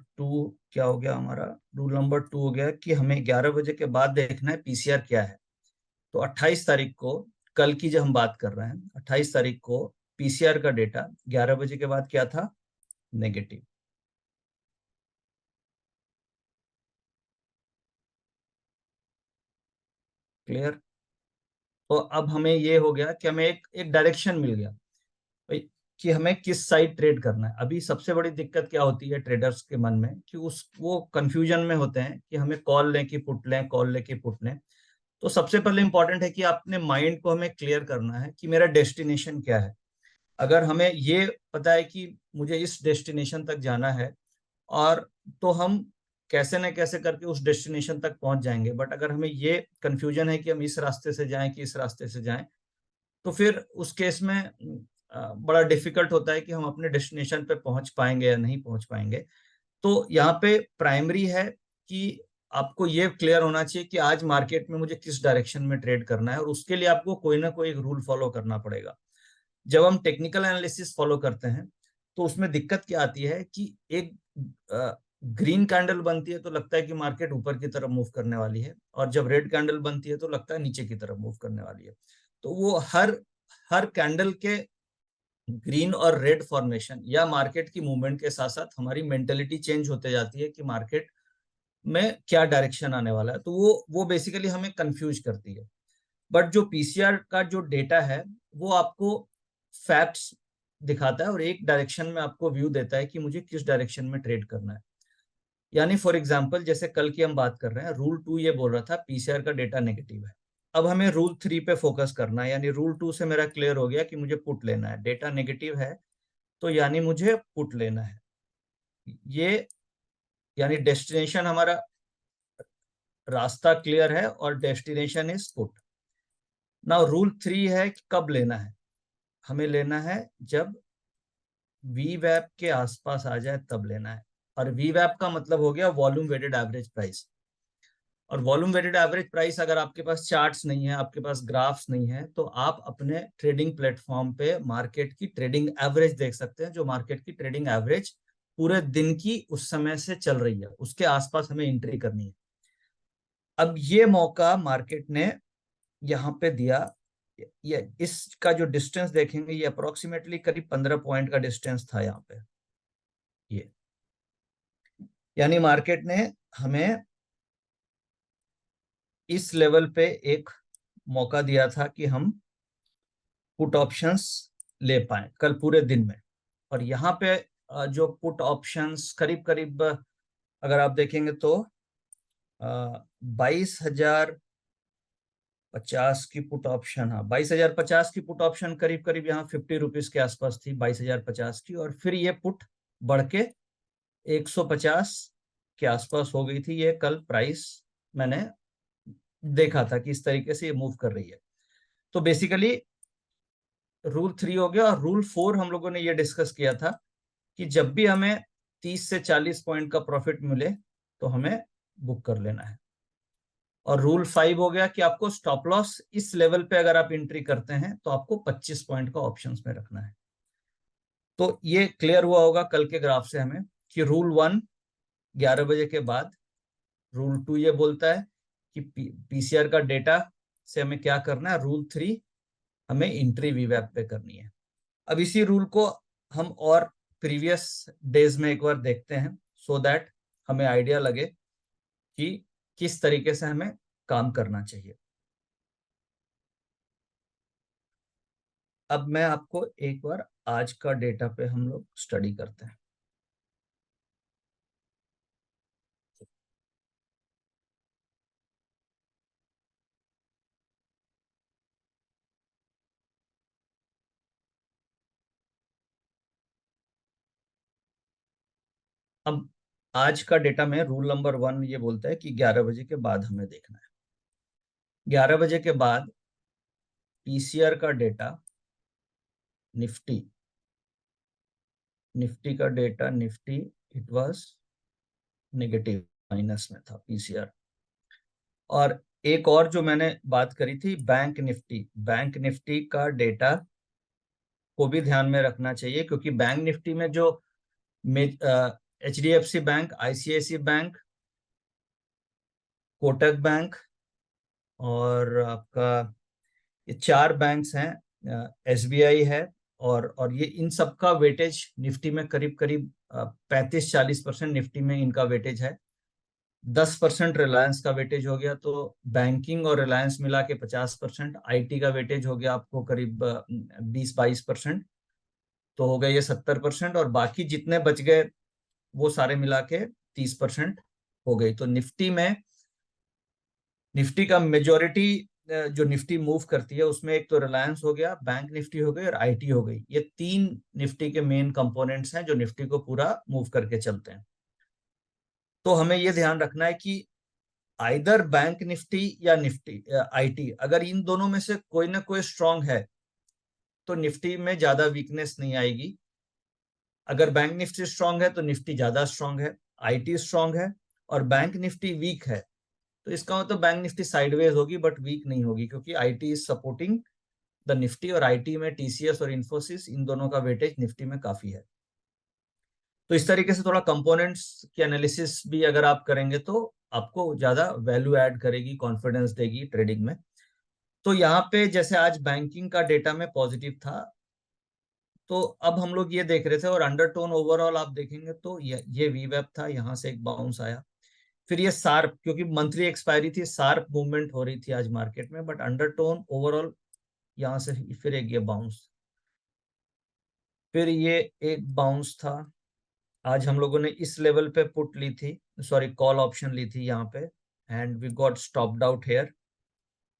2 क्या हो गया हमारा? रूल नंबर 2 हो गया कि हमें 11 बजे के बाद देखना है पीसीआर क्या है। तो 28 तारीख को, कल की जब हम बात कर रहे हैं, 28 तारीख को पीसीआर का डेटा 11 बजे के बाद क्या था? नेगेटिव। क्लियर? तो अब हमें ये हो गया कि हमें एक एक डायरेक्शन मिल गया भाई, कि हमें किस साइड ट्रेड करना है। अभी सबसे बड़ी दिक्कत क्या होती है ट्रेडर्स के मन में, कि उस वो कंफ्यूजन में होते हैं कि हमें कॉल लें कि पुट लें, कॉल लें कि पुट लें। तो सबसे पहले इंपॉर्टेंट है कि अपने माइंड को हमें क्लियर करना है कि मेरा डेस्टिनेशन क्या है। अगर हमें ये पता है कि मुझे इस डेस्टिनेशन तक जाना है, और तो हम कैसे न कैसे करके उस डेस्टिनेशन तक पहुंच जाएंगे। बट अगर हमें ये कंफ्यूजन है कि हम इस रास्ते से जाएं कि इस रास्ते से जाएं, तो फिर उस केस में बड़ा डिफिकल्ट होता है कि हम अपने डेस्टिनेशन पे पहुंच पाएंगे या नहीं पहुंच पाएंगे। तो यहाँ पे प्राइमरी है कि आपको ये क्लियर होना चाहिए कि आज मार्केट में मुझे किस डायरेक्शन में ट्रेड करना है, और उसके लिए आपको कोई ना कोई एक रूल फॉलो करना पड़ेगा। जब हम टेक्निकल एनालिसिस फॉलो करते हैं तो उसमें दिक्कत क्या आती है कि एक ग्रीन कैंडल बनती है तो लगता है कि मार्केट ऊपर की तरफ मूव करने वाली है, और जब रेड कैंडल बनती है तो लगता है नीचे की तरफ मूव करने वाली है। तो वो हर कैंडल के ग्रीन और रेड फॉर्मेशन या मार्केट की मूवमेंट के साथ साथ हमारी मेंटेलिटी चेंज होते जाती है कि मार्केट में क्या डायरेक्शन आने वाला है, तो वो बेसिकली हमें कंफ्यूज करती है। बट जो पीसीआर का जो डेटा है वो आपको फैक्ट्स दिखाता है और एक डायरेक्शन में आपको व्यू देता है कि मुझे किस डायरेक्शन में ट्रेड करना है। यानी फॉर एग्जांपल जैसे कल की हम बात कर रहे हैं, रूल 2 ये बोल रहा था पीसीआर का डेटा नेगेटिव है। अब हमें रूल 3 पे फोकस करना है, यानी रूल 2 से मेरा क्लियर हो गया कि मुझे पुट लेना है, डेटा नेगेटिव है तो यानी मुझे पुट लेना है। ये यानी डेस्टिनेशन हमारा, रास्ता क्लियर है और destination is put. Now rule 3 है कि कब लेना है, हमें लेना है जब वीवैप के आसपास आ जाए तब लेना है। और वीवैप का मतलब हो गया वॉल्यूम वेटेड एवरेज प्राइस। और वॉल्यूम वेटेड एवरेज प्राइस अगर आपके पास चार्ट्स नहीं है, आपके पास ग्राफ्स नहीं है, तो आप अपने ट्रेडिंग प्लेटफॉर्म पे मार्केट की ट्रेडिंग एवरेज देख सकते हैं, जो मार्केट की ट्रेडिंग एवरेज पूरे दिन की उस समय से चल रही है, उसके आसपास हमें एंट्री करनी है। अब ये मौका मार्केट ने यहाँ पे दिया। ये इसका जो डिस्टेंस देखेंगे ये अप्रोक्सीमेटली करीब 15 पॉइंट का डिस्टेंस था यहाँ पे। ये यानी मार्केट ने हमें इस लेवल पे एक मौका दिया था कि हम पुट ऑप्शंस ले पाए कल पूरे दिन में। और यहाँ पे जो पुट ऑप्शंस करीब करीब अगर आप देखेंगे तो 22,050 की पुट ऑप्शन, हाँ 22,050 की पुट ऑप्शन करीब करीब यहाँ 50 रुपीज के आसपास थी, 22,050 की। और फिर ये पुट बढ़ के 150 के आसपास हो गई थी। ये कल प्राइस मैंने देखा था कि इस तरीके से ये मूव कर रही है। तो बेसिकली रूल 3 हो गया। और रूल 4 हम लोगों ने ये डिस्कस किया था कि जब भी हमें 30 से 40 पॉइंट का प्रॉफिट मिले तो हमें बुक कर लेना है। और रूल 5 हो गया कि आपको स्टॉप लॉस इस लेवल पे अगर आप एंट्री करते हैं तो आपको 25 पॉइंट का ऑप्शंस में रखना है। तो ये क्लियर हुआ होगा कल के ग्राफ से हमें कि रूल 1 11 बजे के बाद, रूल 2 ये बोलता है कि पीसीआर का डेटा से हमें क्या करना है, रूल 3 हमें एंट्री वीवैप पे करनी है। अब इसी रूल को हम और प्रीवियस डेज में एक बार देखते हैं सो दैट हमें आइडिया लगे कि किस तरीके से हमें काम करना चाहिए। अब मैं आपको एक बार आज का डेटा पे हम लोग स्टडी करते हैं। अब आज का डेटा में रूल नंबर 1 ये बोलता है कि 11 बजे के बाद हमें देखना है। 11 बजे के बाद पीसीआर का डेटा, निफ्टी का data, Nifty it was negative, minus में था पीसीआर। और एक और जो मैंने बात करी थी बैंक निफ्टी का डेटा को भी ध्यान में रखना चाहिए, क्योंकि बैंक निफ्टी में जो HDFC bank, ICICI bank, Kotak bank और आपका ये 4 बैंक्स हैं, SBI है, और ये इन सब का वेटेज निफ्टी में करीब करीब 35-40% निफ्टी में इनका वेटेज है। 10% रिलायंस का वेटेज हो गया, तो बैंकिंग और रिलायंस मिला के 50%, IT का वेटेज हो गया आपको करीब 20-22%, तो हो गया ये 70%। और बाकी जितने बच गए वो सारे मिला के 30% हो गई। तो निफ्टी का मेजोरिटी जो निफ्टी मूव करती है उसमें एक तो रिलायंस हो गया, बैंक निफ्टी हो गई और IT हो गई। ये 3 निफ्टी के मेन कंपोनेंट्स हैं जो निफ्टी को पूरा मूव करके चलते हैं। तो हमें ये ध्यान रखना है कि आइदर बैंक निफ्टी या निफ्टी IT, अगर इन दोनों में से कोई ना कोई स्ट्रांग है तो निफ्टी में ज्यादा वीकनेस नहीं आएगी। अगर बैंक निफ्टी स्ट्रांग है तो निफ्टी ज्यादा स्ट्रांग है, IT स्ट्रांग है और बैंक निफ्टी वीक है, तो इसका मतलब बैंक निफ्टी साइडवेज होगी बट वीक नहीं होगी, क्योंकि IT is supporting the Nifty, और आईटी में टीसीएस और इन्फोसिस इन दोनों का वेटेज निफ्टी में काफी है। तो इस तरीके से थोड़ा कंपोनेंट्स की एनालिसिस भी अगर आप करेंगे तो आपको ज्यादा वैल्यू ऐड करेगी, कॉन्फिडेंस देगी ट्रेडिंग में। तो यहाँ पे जैसे आज बैंकिंग का डेटा में पॉजिटिव था, तो अब हम लोग ये देख रहे थे, और अंडरटोन ओवरऑल आप देखेंगे तो ये वीवेब था, यहाँ से एक बाउंस आया, फिर ये शार्प, क्योंकि मंथली एक्सपायरी थी, शार्प मूवमेंट हो रही थी आज मार्केट में, बट अंडरटोन ओवरऑल यहाँ से फिर एक ये बाउंस, फिर ये एक बाउंस था। आज हम लोगों ने इस लेवल पे पुट ली थी, सॉरी कॉल ऑप्शन ली थी यहाँ पे, and we got stopped out here,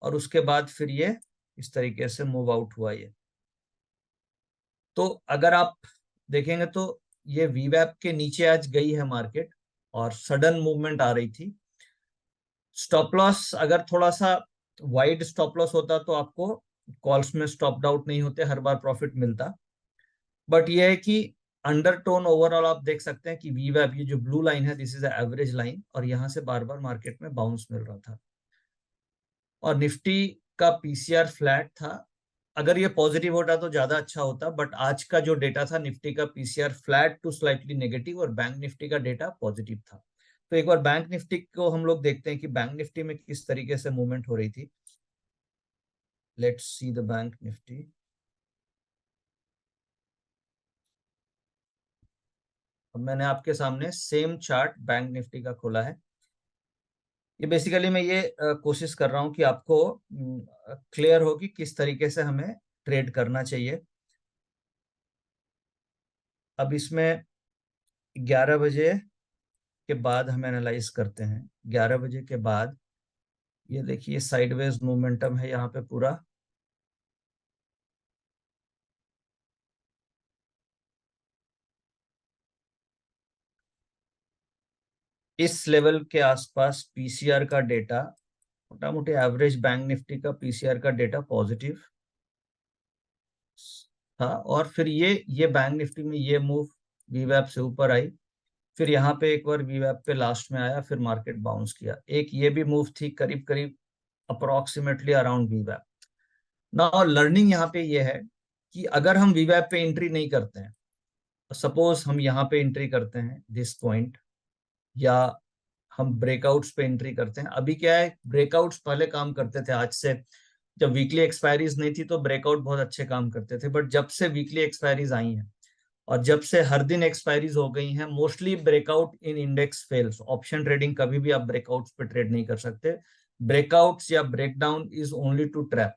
और उसके बाद फिर ये इस तरीके से मूव आउट हुआ ये। तो अगर आप देखेंगे तो ये वीवैप के नीचे आज गई है मार्केट, और सडन मूवमेंट आ रही थी। स्टॉप लॉस अगर थोड़ा सा वाइड स्टॉप लॉस होता तो आपको कॉल्स में स्टॉप आउट नहीं होते, हर बार प्रॉफिट मिलता। बट ये है कि अंडरटोन ओवरऑल आप देख सकते हैं कि वीवैप, ये जो ब्लू लाइन है दिस इज एवरेज लाइन, और यहाँ से बार बार मार्केट में बाउंस मिल रहा था, और निफ्टी का पीसीआर फ्लैट था। अगर ये पॉजिटिव होता तो ज्यादा अच्छा होता, बट आज का जो डेटा था निफ्टी का PCR flat to slightly negative, और बैंक निफ्टी का डेटा पॉजिटिव था। तो एक बार बैंक निफ्टी को हम लोग देखते हैं कि बैंक निफ्टी में किस तरीके से मूवमेंट हो रही थी। Let's see the bank Nifty. अब मैंने आपके सामने सेम चार्ट बैंक निफ्टी का खोला है। ये बेसिकली मैं ये कोशिश कर रहा हूँ कि आपको क्लियर हो कि किस तरीके से हमें ट्रेड करना चाहिए। अब इसमें 11 बजे के बाद हम एनालाइज करते हैं। 11 बजे के बाद ये देखिए साइडवेज मोमेंटम है यहाँ पे पूरा, इस लेवल के आसपास पीसीआर का डेटा, मोटा मोटी एवरेज बैंक निफ्टी का पीसीआर का डेटा पॉजिटिव था, और फिर ये बैंक निफ्टी में ये मूव वीवैप से ऊपर आई, फिर यहाँ पे एक बार वीवैप पे लास्ट में आया, फिर मार्केट बाउंस किया। एक ये भी मूव थी करीब करीब अप्रोक्सीमेटली अराउंड वीवैप। नाउ लर्निंग यहाँ पे ये है कि अगर हम वीवैप पे एंट्री नहीं करते हैं, सपोज हम यहाँ पे एंट्री करते हैं दिस पॉइंट, या हम ब्रेकआउट्स पे एंट्री करते हैं। अभी क्या है, ब्रेकआउट्स पहले काम करते थे, आज से जब वीकली एक्सपायरीज नहीं थी तो ब्रेकआउट बहुत अच्छे काम करते थे, बट जब से वीकली एक्सपायरीज आई हैं और जब से हर दिन एक्सपायरीज हो गई हैं, मोस्टली ब्रेकआउट इन इंडेक्स फेल्स। ऑप्शन ट्रेडिंग कभी भी आप ब्रेकआउट्स पे ट्रेड नहीं कर सकते, ब्रेकआउट्स या breakdown is only to trap.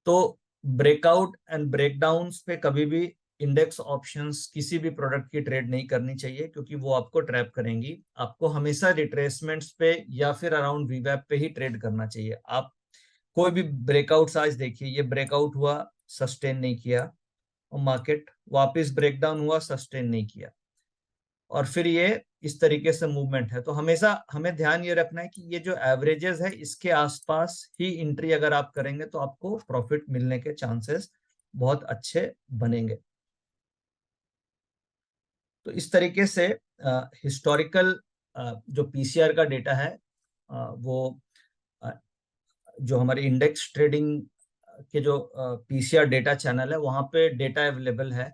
तो ब्रेकआउट एंड ब्रेकडाउन्स पे कभी भी इंडेक्स ऑप्शंस किसी भी प्रोडक्ट की ट्रेड नहीं करनी चाहिए, क्योंकि वो आपको ट्रैप करेंगी। आपको हमेशा रिट्रेसमेंट्स पे या फिर अराउंड वीवैप पे ही ट्रेड करना चाहिए। आप कोई भी ब्रेकआउट, आज देखिए ये ब्रेकआउट हुआ, सस्टेन नहीं किया, और मार्केट वापस ब्रेकडाउन हुआ, सस्टेन नहीं किया, और फिर ये इस तरीके से मूवमेंट है। तो हमेशा हमें ध्यान ये रखना है कि ये जो एवरेजेस है इसके आसपास ही एंट्री अगर आप करेंगे तो आपको प्रॉफिट मिलने के चांसेस बहुत अच्छे बनेंगे। तो इस तरीके से हिस्टोरिकल जो पीसीआर का डेटा है, वो जो हमारे इंडेक्स ट्रेडिंग के जो पीसीआर डेटा चैनल है वहां पे डेटा अवेलेबल है,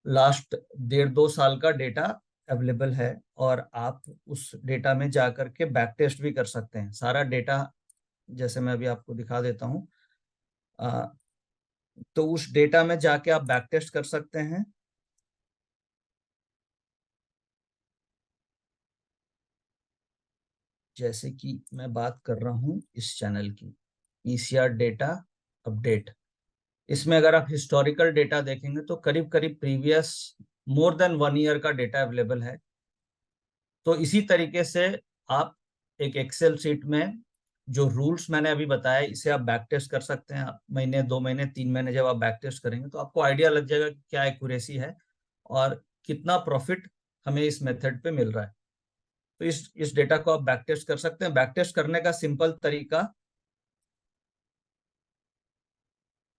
लास्ट 1.5-2 साल का डेटा अवेलेबल है, और आप उस डेटा में जा करके बैक टेस्ट भी कर सकते हैं सारा डेटा। जैसे मैं अभी आपको दिखा देता हूँ, तो उस डेटा में जाके आप बैक टेस्ट कर सकते हैं। जैसे कि मैं बात कर रहा हूँ इस चैनल की पीसीआर डेटा अपडेट, इसमें अगर आप हिस्टोरिकल डेटा देखेंगे तो करीब करीब प्रीवियस मोर देन 1 ईयर का डेटा अवेलेबल है। तो इसी तरीके से आप एक एक्सेल शीट में जो रूल्स मैंने अभी बताया इसे आप बैक टेस्ट कर सकते हैं। आप महीने, 2 महीने, 3 महीने जब आप बैक टेस्ट करेंगे तो आपको आइडिया लग जाएगा कि क्या एक्यूरेसी है और कितना प्रॉफिट हमें इस मेथड पे मिल रहा है। तो इस डेटा को आप बैक टेस्ट कर सकते हैं। बैक टेस्ट करने का सिंपल तरीका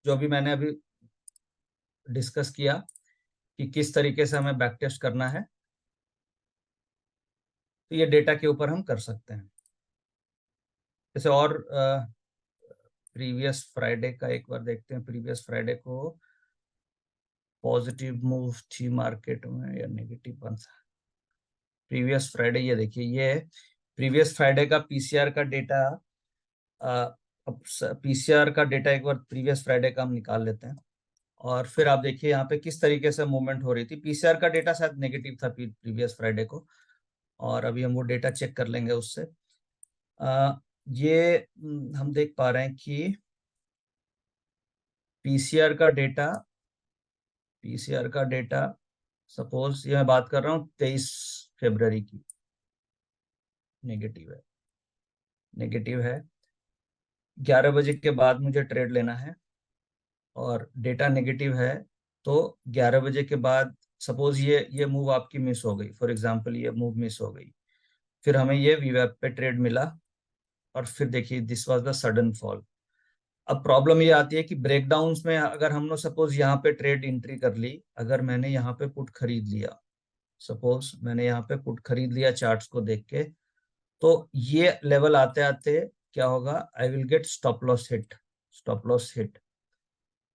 जो अभी मैंने अभी डिस्कस किया कि किस तरीके से हमें बैक टेस्ट करना है। तो ये डेटा के ऊपर हम कर सकते हैं। जैसे और प्रीवियस फ्राइडे का एक बार देखते हैं। प्रीवियस फ्राइडे को पॉजिटिव मूव थी मार्केट में या नेगेटिव बन सा। प्रीवियस फ्राइडे ये देखिए, ये प्रीवियस फ्राइडे का पीसीआर का डेटा। अब पीसीआर का डेटा एक बार प्रीवियस फ्राइडे का हम निकाल लेते हैं, और फिर आप देखिए यहाँ पे किस तरीके से मूवमेंट हो रही थी। पीसीआर का डेटा शायद नेगेटिव था प्रीवियस फ्राइडे को, और अभी हम वो डेटा चेक कर लेंगे उससे। ये हम देख पा रहे हैं कि पीसीआर का डेटा, सपोज ये मैं बात कर रहा हूँ 23 फरवरी की, नेगेटिव है 11 बजे के बाद मुझे ट्रेड लेना है, और डेटा नेगेटिव है। तो 11 बजे के बाद सपोज ये मूव आपकी मिस हो गई, फॉर एग्जांपल ये मूव मिस हो गई, फिर हमें ये वीवेब पे ट्रेड मिला, और फिर देखिए this was the sudden fall. अब प्रॉब्लम ये आती है कि ब्रेकडाउन्स में अगर हमने सपोज यहाँ पे ट्रेड एंट्री कर ली, अगर मैंने यहाँ पे पुट खरीद लिया, सपोज मैंने यहाँ पे पुट खरीद लिया चार्ट्स को देख के, तो ये लेवल आते आते क्या होगा, I will get stop loss hit.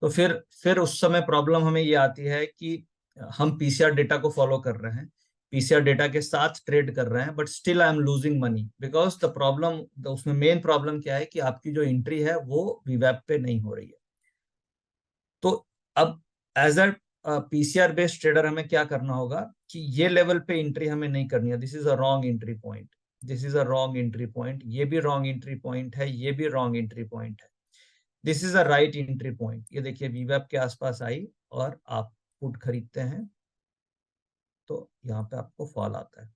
तो फिर उस समय प्रॉब्लम हमें ये आती है कि हम पीसीआर डेटा को फॉलो कर रहे हैं, पीसीआर डेटा के साथ ट्रेड कर रहे हैं, but still I am losing money, because the problem, उसमें मेन प्रॉब्लम क्या है कि आपकी जो एंट्री है वो वीवेब पे नहीं हो रही है। तो अब as a PCR based trader हमें क्या करना होगा कि ये लेवल पे एंट्री हमें नहीं करनी है। This is a wrong entry point, this is a wrong entry point, ये भी रॉन्ग एंट्री पॉइंट है, ये भी रॉन्ग एंट्री पॉइंट है। This is a right entry point. ये देखिए वीवेब के आसपास आई और आप पुट खरीदते हैं, तो यहाँ पे आपको फॉल आता है।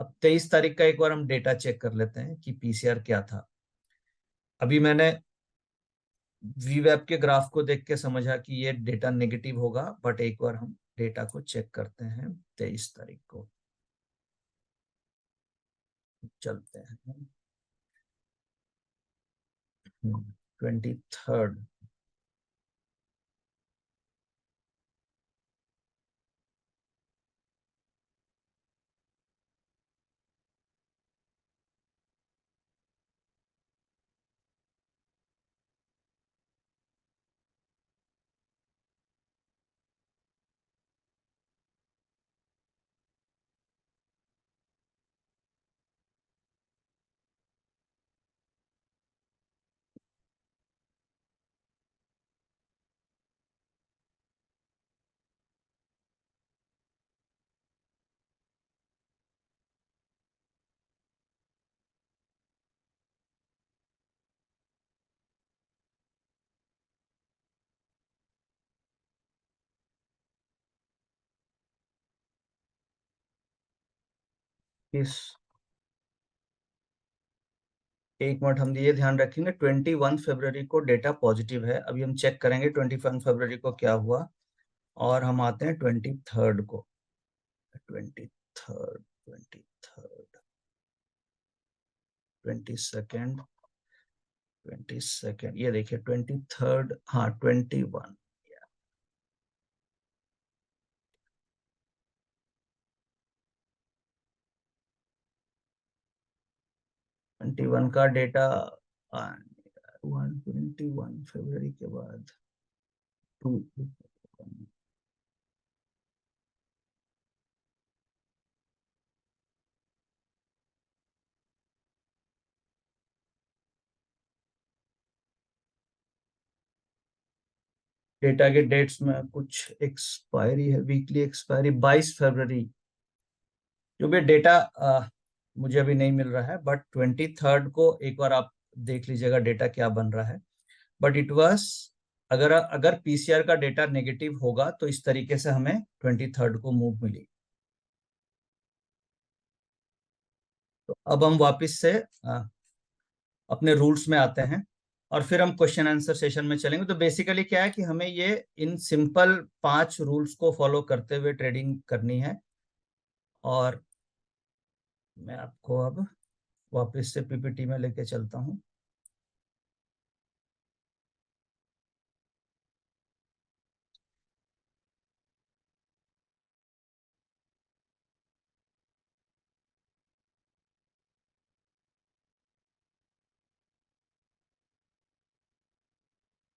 अब 23 तारीख का एक बार हम डेटा चेक कर लेते हैं कि पीसीआर क्या था। अभी मैंने वीवेब के ग्राफ को देख के समझा कि ये डेटा नेगेटिव होगा, बट एक बार हम डेटा को चेक करते हैं 23 तारीख को। चलते हैं 23rd। इस एक मिनट, हम ये ध्यान रखेंगे 21 फरवरी को डेटा पॉजिटिव है। अभी हम चेक करेंगे 21 फरवरी को क्या हुआ, और हम आते हैं 23rd को। 23rd, 22nd, 22nd, ये देखिए 23rd, हाँ 21, 21 का डेटा 21 फरवरी के बाद 2। डेटा के डेट्स में कुछ एक्सपायरी है, वीकली एक्सपायरी 22 फरवरी। जो भी डेटा मुझे अभी नहीं मिल रहा है, बट 23rd को एक बार आप देख लीजिएगा डेटा क्या बन रहा है। बट इट वाज, अगर अगर पीसीआर का डेटा नेगेटिव होगा तो इस तरीके से हमें 23rd को मूव मिली। तो अब हम वापस से अपने रूल्स में आते हैं, और फिर हम क्वेश्चन आंसर सेशन में चलेंगे। तो बेसिकली क्या है कि हमें ये इन सिंपल 5 रूल्स को फॉलो करते हुए ट्रेडिंग करनी है। और मैं आपको अब वापस से पीपीटी में लेके चलता हूँ।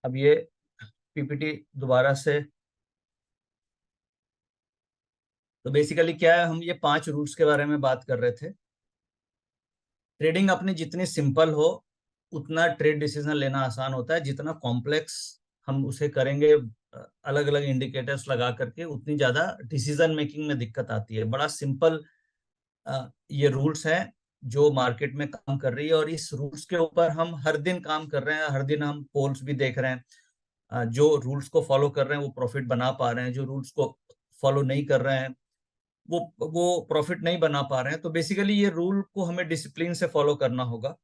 अब ये पीपीटी दोबारा से, तो बेसिकली क्या है, हम ये 5 रूल्स के बारे में बात कर रहे थे। ट्रेडिंग अपनी जितनी सिंपल हो उतना ट्रेड डिसीजन लेना आसान होता है, जितना कॉम्प्लेक्स हम उसे करेंगे अलग अलग इंडिकेटर्स लगा करके, उतनी ज्यादा डिसीजन मेकिंग में दिक्कत आती है। बड़ा सिंपल ये रूल्स हैं जो मार्केट में काम कर रही है, और इस रूल्स के ऊपर हम हर दिन काम कर रहे हैं। हर दिन हम पोल्स भी देख रहे हैं, जो रूल्स को फॉलो कर रहे हैं वो प्रॉफिट बना पा रहे हैं, जो रूल्स को फॉलो नहीं कर रहे हैं वो प्रॉफिट नहीं बना पा रहे हैं। तो बेसिकली ये रूल को हमें डिसिप्लिन से फॉलो करना होगा,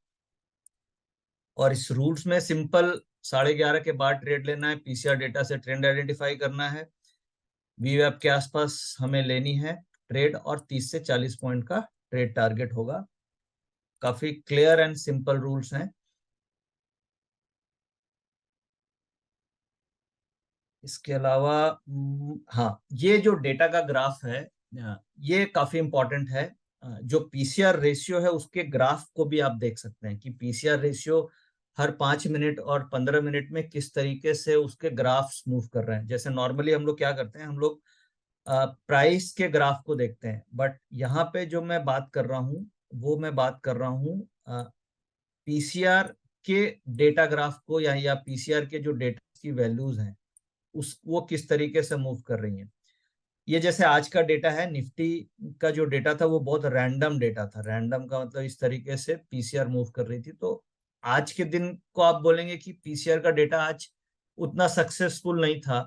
और इस रूल्स में सिंपल 11:30 के बाद ट्रेड लेना है, पीसीआर डेटा से ट्रेंड आइडेंटिफाई करना है, वीवैप के आसपास हमें लेनी है ट्रेड, और 30 से 40 पॉइंट का ट्रेड टारगेट होगा। काफी क्लियर एंड सिंपल रूल्स हैं। इसके अलावा हाँ, ये जो डेटा का ग्राफ है ये काफी इंपॉर्टेंट है। जो पीसीआर रेशियो है उसके ग्राफ को भी आप देख सकते हैं कि पीसीआर रेशियो हर 5 मिनट और 15 मिनट में किस तरीके से उसके ग्राफ्स मूव कर रहे हैं। जैसे नॉर्मली हम लोग क्या करते हैं, हम लोग प्राइस के ग्राफ को देखते हैं, बट यहाँ पे जो मैं बात कर रहा हूँ वो मैं बात कर रहा हूँ पीसीआर के डेटा ग्राफ को, या पीसीआर के जो डेटा की वैल्यूज हैं उस वो किस तरीके से मूव कर रही हैं। ये जैसे आज का डेटा है, निफ्टी का जो डेटा था वो बहुत रैंडम डेटा था। रैंडम का मतलब इस तरीके से पीसीआर मूव कर रही थी। तो आज के दिन को आप बोलेंगे कि पीसीआर का डेटा आज उतना सक्सेसफुल नहीं था।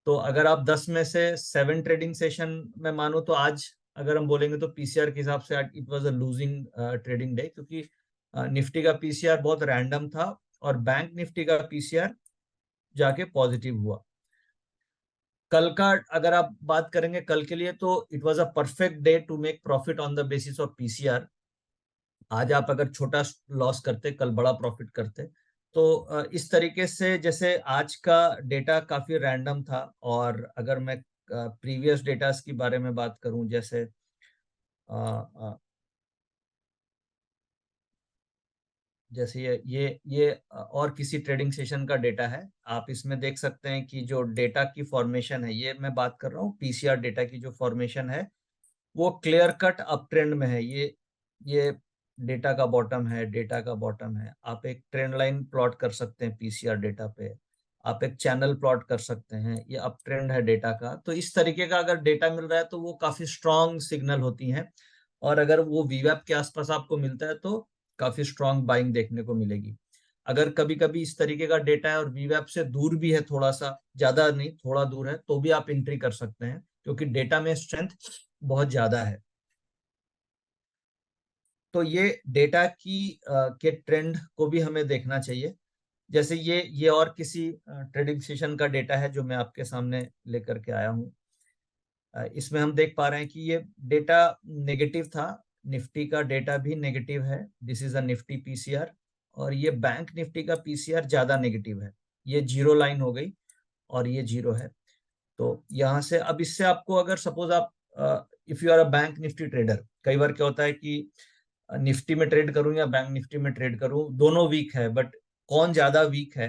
तो अगर आप 10 में से 7 ट्रेडिंग सेशन में मानो, तो आज अगर हम बोलेंगे तो पीसीआर के हिसाब से it was a losing trading day, क्योंकि निफ्टी का पीसीआर बहुत रैंडम था और बैंक निफ्टी का पीसीआर जाके पॉजिटिव हुआ। कल का अगर आप बात करेंगे कल के लिए, तो it was a perfect day to make profit on the basis of PCR. आज आप अगर छोटा लॉस करते, कल बड़ा प्रॉफिट करते। तो इस तरीके से जैसे आज का डेटा काफी रैंडम था, और अगर मैं प्रीवियस डेटास की बारे में बात करूं, जैसे अ, अ, जैसे ये और किसी ट्रेडिंग सेशन का डेटा है, आप इसमें देख सकते हैं कि जो डेटा की फॉर्मेशन है, ये मैं बात कर रहा हूँ पीसीआर डेटा की जो फॉर्मेशन है वो क्लियर कट अप ट्रेंड में है। ये डेटा का बॉटम है, डेटा का बॉटम है। आप एक ट्रेंड लाइन प्लॉट कर सकते हैं पीसीआर डेटा पे, आप एक चैनल प्लॉट कर सकते हैं, ये अप ट्रेंड है डेटा का। तो इस तरीके का अगर डेटा मिल रहा है तो वो काफी स्ट्रॉन्ग सिग्नल होती हैं, और अगर वो वीवैप के आसपास आपको मिलता है तो काफी स्ट्रॉन्ग बाइंग देखने को मिलेगी। अगर कभी कभी इस तरीके का डेटा है और वीवैप से दूर भी है, थोड़ा सा, ज्यादा नहीं थोड़ा दूर है, तो भी आप एंट्री कर सकते हैं, क्योंकि डेटा में स्ट्रेंथ बहुत ज्यादा है। तो ये डेटा के ट्रेंड को भी हमें देखना चाहिए। जैसे ये और किसी ट्रेडिंग सेशन का डेटा है जो मैं आपके सामने लेकर के आया हूँ। इसमें हम देख पा रहे हैं कि ये डेटा नेगेटिव था, निफ्टी का डेटा भी नेगेटिव है। This is a Nifty PCR, और ये बैंक निफ्टी का पीसीआर ज्यादा नेगेटिव है। ये जीरो लाइन हो गई और ये जीरो है। तो यहाँ से अब इससे आपको, अगर सपोज आप if you are a bank Nifty trader, कई बार क्या होता है कि निफ्टी में ट्रेड करूं या बैंक निफ्टी में ट्रेड करूं, दोनों वीक है, बट कौन ज्यादा वीक है,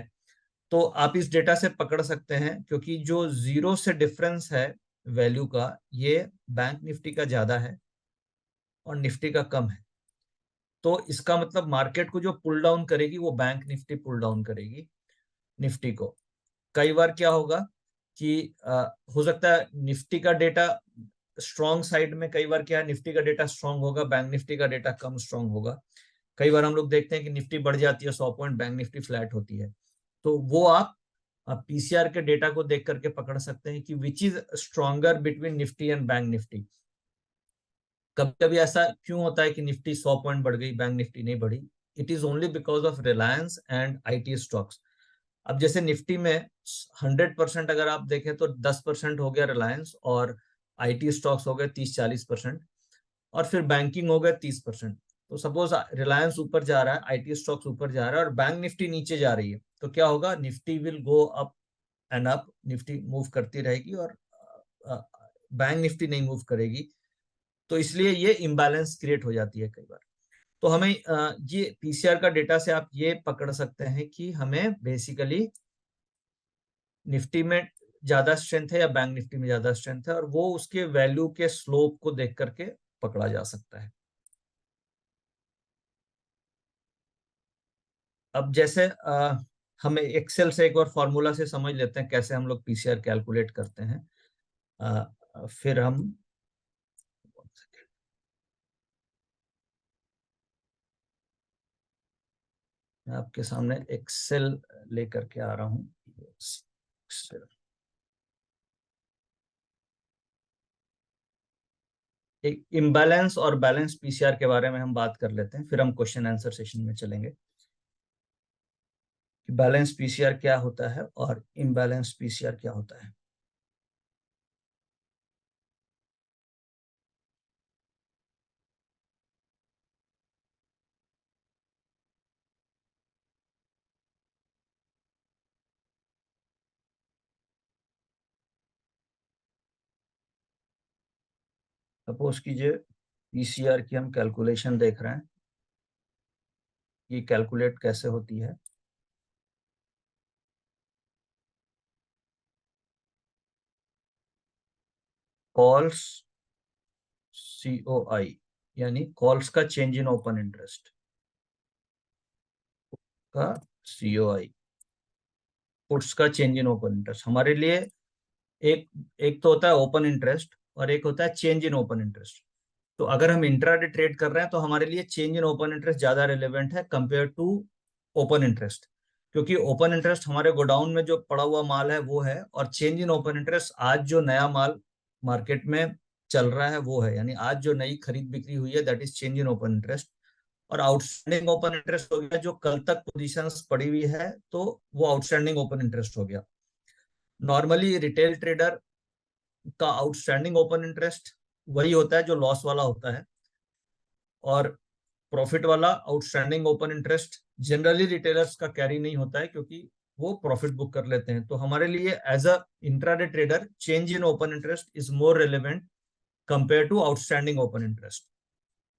तो आप इस डेटा से पकड़ सकते हैं, क्योंकि जो जीरो से डिफरेंस है वैल्यू का, ये बैंक निफ्टी का ज्यादा है और निफ्टी का कम है। तो इसका मतलब मार्केट को जो पुल डाउन करेगी वो बैंक निफ्टी पुल डाउन करेगी निफ्टी को। कई बार क्या होगा कि हो सकता है निफ्टी का डेटा स्ट्रॉन्ग साइड में, कई बार क्या है, निफ्टी का डेटा स्ट्रॉन्ग होगा, बैंक निफ्टी का डेटा कम स्ट्रॉन्ग होगा। कई बार हम लोग देखते हैं कि निफ्टी बढ़ जाती है 100 पॉइंट, बैंक निफ्टी फ्लैट होती है। तो वो आप पीसीआर के डेटा को देख करके पकड़ सकते हैं कि which is stronger between Nifty and bank Nifty. कभी कभी ऐसा क्यों होता है कि निफ्टी 100 पॉइंट बढ़ गई, बैंक निफ्टी नहीं बढ़ी? It is only because of Reliance and IT stocks. अब जैसे निफ्टी में 100% अगर आप देखें तो 10% हो गया रिलायंस, और आईटी स्टॉक्स हो गए 30-40%, और फिर बैंकिंग हो गए 30%। तो सपोज रिलायंस ऊपर जा रहा है, आईटी स्टॉक्स ऊपर जा रहा है, और बैंक निफ्टी नीचे जा रही है, तो क्या होगा, Nifty will go up and up, Nifty move करती रहेगी और बैंक निफ्टी नहीं मूव करेगी। तो इसलिए ये इम्बैलेंस क्रिएट हो जाती है कई बार। तो हमें ये पीसीआर का डेटा से आप ये पकड़ सकते हैं कि हमें बेसिकली निफ्टी में ज्यादा स्ट्रेंथ है या बैंक निफ्टी में ज्यादा स्ट्रेंथ है, और वो उसके वैल्यू के स्लोप को देख करके पकड़ा जा सकता है। अब जैसे हमें एक्सेल से एक बार फॉर्मूला से समझ लेते हैं कैसे हम लोग पीसीआर कैलकुलेट करते हैं। फिर हम मैं आपके सामने एक्सेल लेकर के आ रहा हूँ। Excel। एक इम्बैलेंस और बैलेंस पीसीआर के बारे में हम बात कर लेते हैं, फिर हम क्वेश्चन आंसर सेशन में चलेंगे कि बैलेंस पीसीआर क्या होता है और इम्बैलेंस पीसीआर क्या होता है। सपोज कीजिए पीसीआर की हम कैलकुलेशन देख रहे हैं, ये कैलकुलेट कैसे होती है। कॉल्स COI यानी कॉल्स का चेंज इन ओपन इंटरेस्ट का COI, पुट्स का चेंज इन ओपन इंटरेस्ट। हमारे लिए एक एक तो होता है ओपन इंटरेस्ट और एक होता है चेंज इन ओपन इंटरेस्ट। तो अगर हम इंट्राडे ट्रेड कर रहे हैं तो हमारे लिए चेंज इन ओपन इंटरेस्ट ज्यादा रिलेवेंट है कंपेयर टू ओपन इंटरेस्ट, क्योंकि ओपन इंटरेस्ट हमारे गोडाउन में जो पड़ा हुआ माल है वो है, और चेंज इन ओपन इंटरेस्ट आज जो नया माल मार्केट में चल रहा है वो है, यानी आज जो नई खरीद बिक्री हुई है that is change in open interest. और आउटस्टैंडिंग ओपन इंटरेस्ट हो गया जो कल तक पोजीशंस पड़ी हुई है, तो वो आउटस्टैंडिंग ओपन इंटरेस्ट हो गया। नॉर्मली रिटेल ट्रेडर का आउटस्टैंडिंग ओपन इंटरेस्ट वही होता है जो लॉस वाला होता है, और प्रॉफिट वाला outstanding open interest generally retailers का कैरी नहीं होता है क्योंकि वो प्रॉफिट बुक कर लेते हैं। तो हमारे लिए as a intraday trader change in open interest is more relevant compare to outstanding open interest.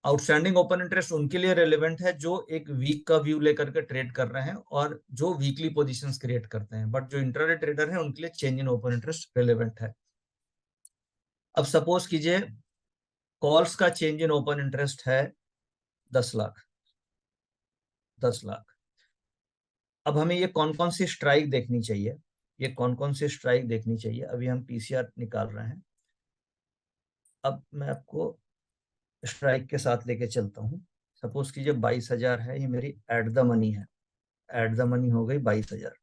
Outstanding open interest उनके लिए रेलेवेंट है जो एक वीक का व्यू लेकर के ट्रेड कर रहे हैं और जो वीकली पोजीशंस क्रिएट करते हैं, बट जो इंट्राडे ट्रेडर है उनके लिए change in open interest relevant है। अब सपोज कीजिए कॉल्स का चेंज इन ओपन इंटरेस्ट है 10 लाख। 10 लाख। अब हमें ये कौन कौन सी स्ट्राइक देखनी चाहिए, ये कौन कौन सी स्ट्राइक देखनी चाहिए, अभी हम पीसीआर निकाल रहे हैं। अब मैं आपको स्ट्राइक के साथ लेके चलता हूँ। सपोज कीजिए 22,000 है, ये मेरी एट द मनी है। एट द मनी हो गई 22,000।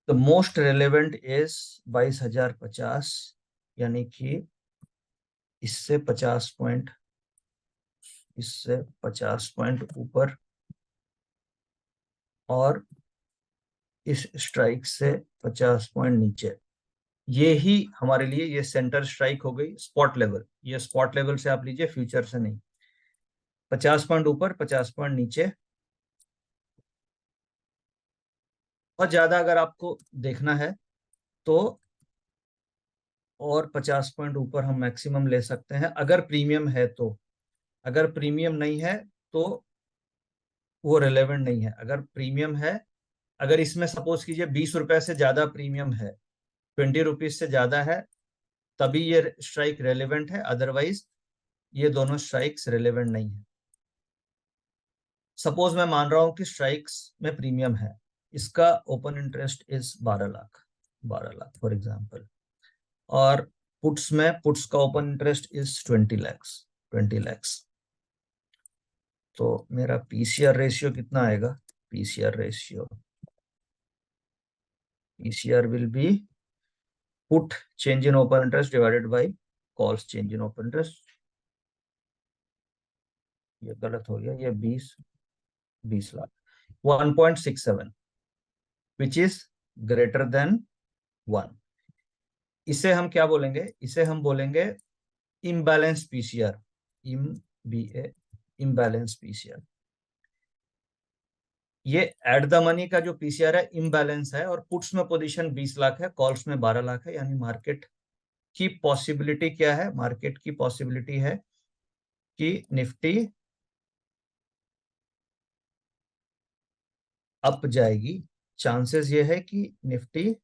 द मोस्ट रेलेवेंट इज 22,050, यानी कि इससे 50 पॉइंट, इससे 50 पॉइंट ऊपर, और इस स्ट्राइक से 50 पॉइंट नीचे। ये ही हमारे लिए ये सेंटर स्ट्राइक हो गई स्पॉट लेवल। ये स्पॉट लेवल से आप लीजिए, फ्यूचर से नहीं। 50 पॉइंट ऊपर, 50 पॉइंट नीचे। और ज्यादा अगर आपको देखना है तो और 50 पॉइंट ऊपर हम मैक्सिमम ले सकते हैं अगर प्रीमियम है तो। अगर प्रीमियम नहीं है तो वो रिलेवेंट नहीं है। अगर प्रीमियम है, अगर इसमें सपोज कीजिए 20 रुपए से ज्यादा प्रीमियम है, 20 रुपीज से ज्यादा है, तभी ये स्ट्राइक रेलेवेंट है, अदरवाइज ये दोनों स्ट्राइक्स रेलेवेंट नहीं है। सपोज मैं मान रहा हूं कि स्ट्राइक्स में प्रीमियम है, इसका open interest is 12 lakh, 12 lakh for example, और पुट्स में पुट्स का open interest is 20 lakhs, 20 lakhs. तो मेरा पीसीआर रेशियो कितना आएगा? PCR ratio, PCR will be put change in open interest divided buy calls change in open interest. ये गलत हो गया, ये 20 lakh, 1.67 which is greater than 1। इसे हम क्या बोलेंगे? इसे हम बोलेंगे इम्बैलेंस पीसीआर, इम बी ए इम्बैलेंस पीसीआर। ये एट द मनी का जो पीसीआर है इम्बैलेंस है, और पुट्स में पोजीशन 20 लाख है, कॉल्स में 12 लाख है, यानी मार्केट की पॉसिबिलिटी क्या है? मार्केट की पॉसिबिलिटी है कि निफ्टी अप जाएगी चांसेस ये है कि निफ्टी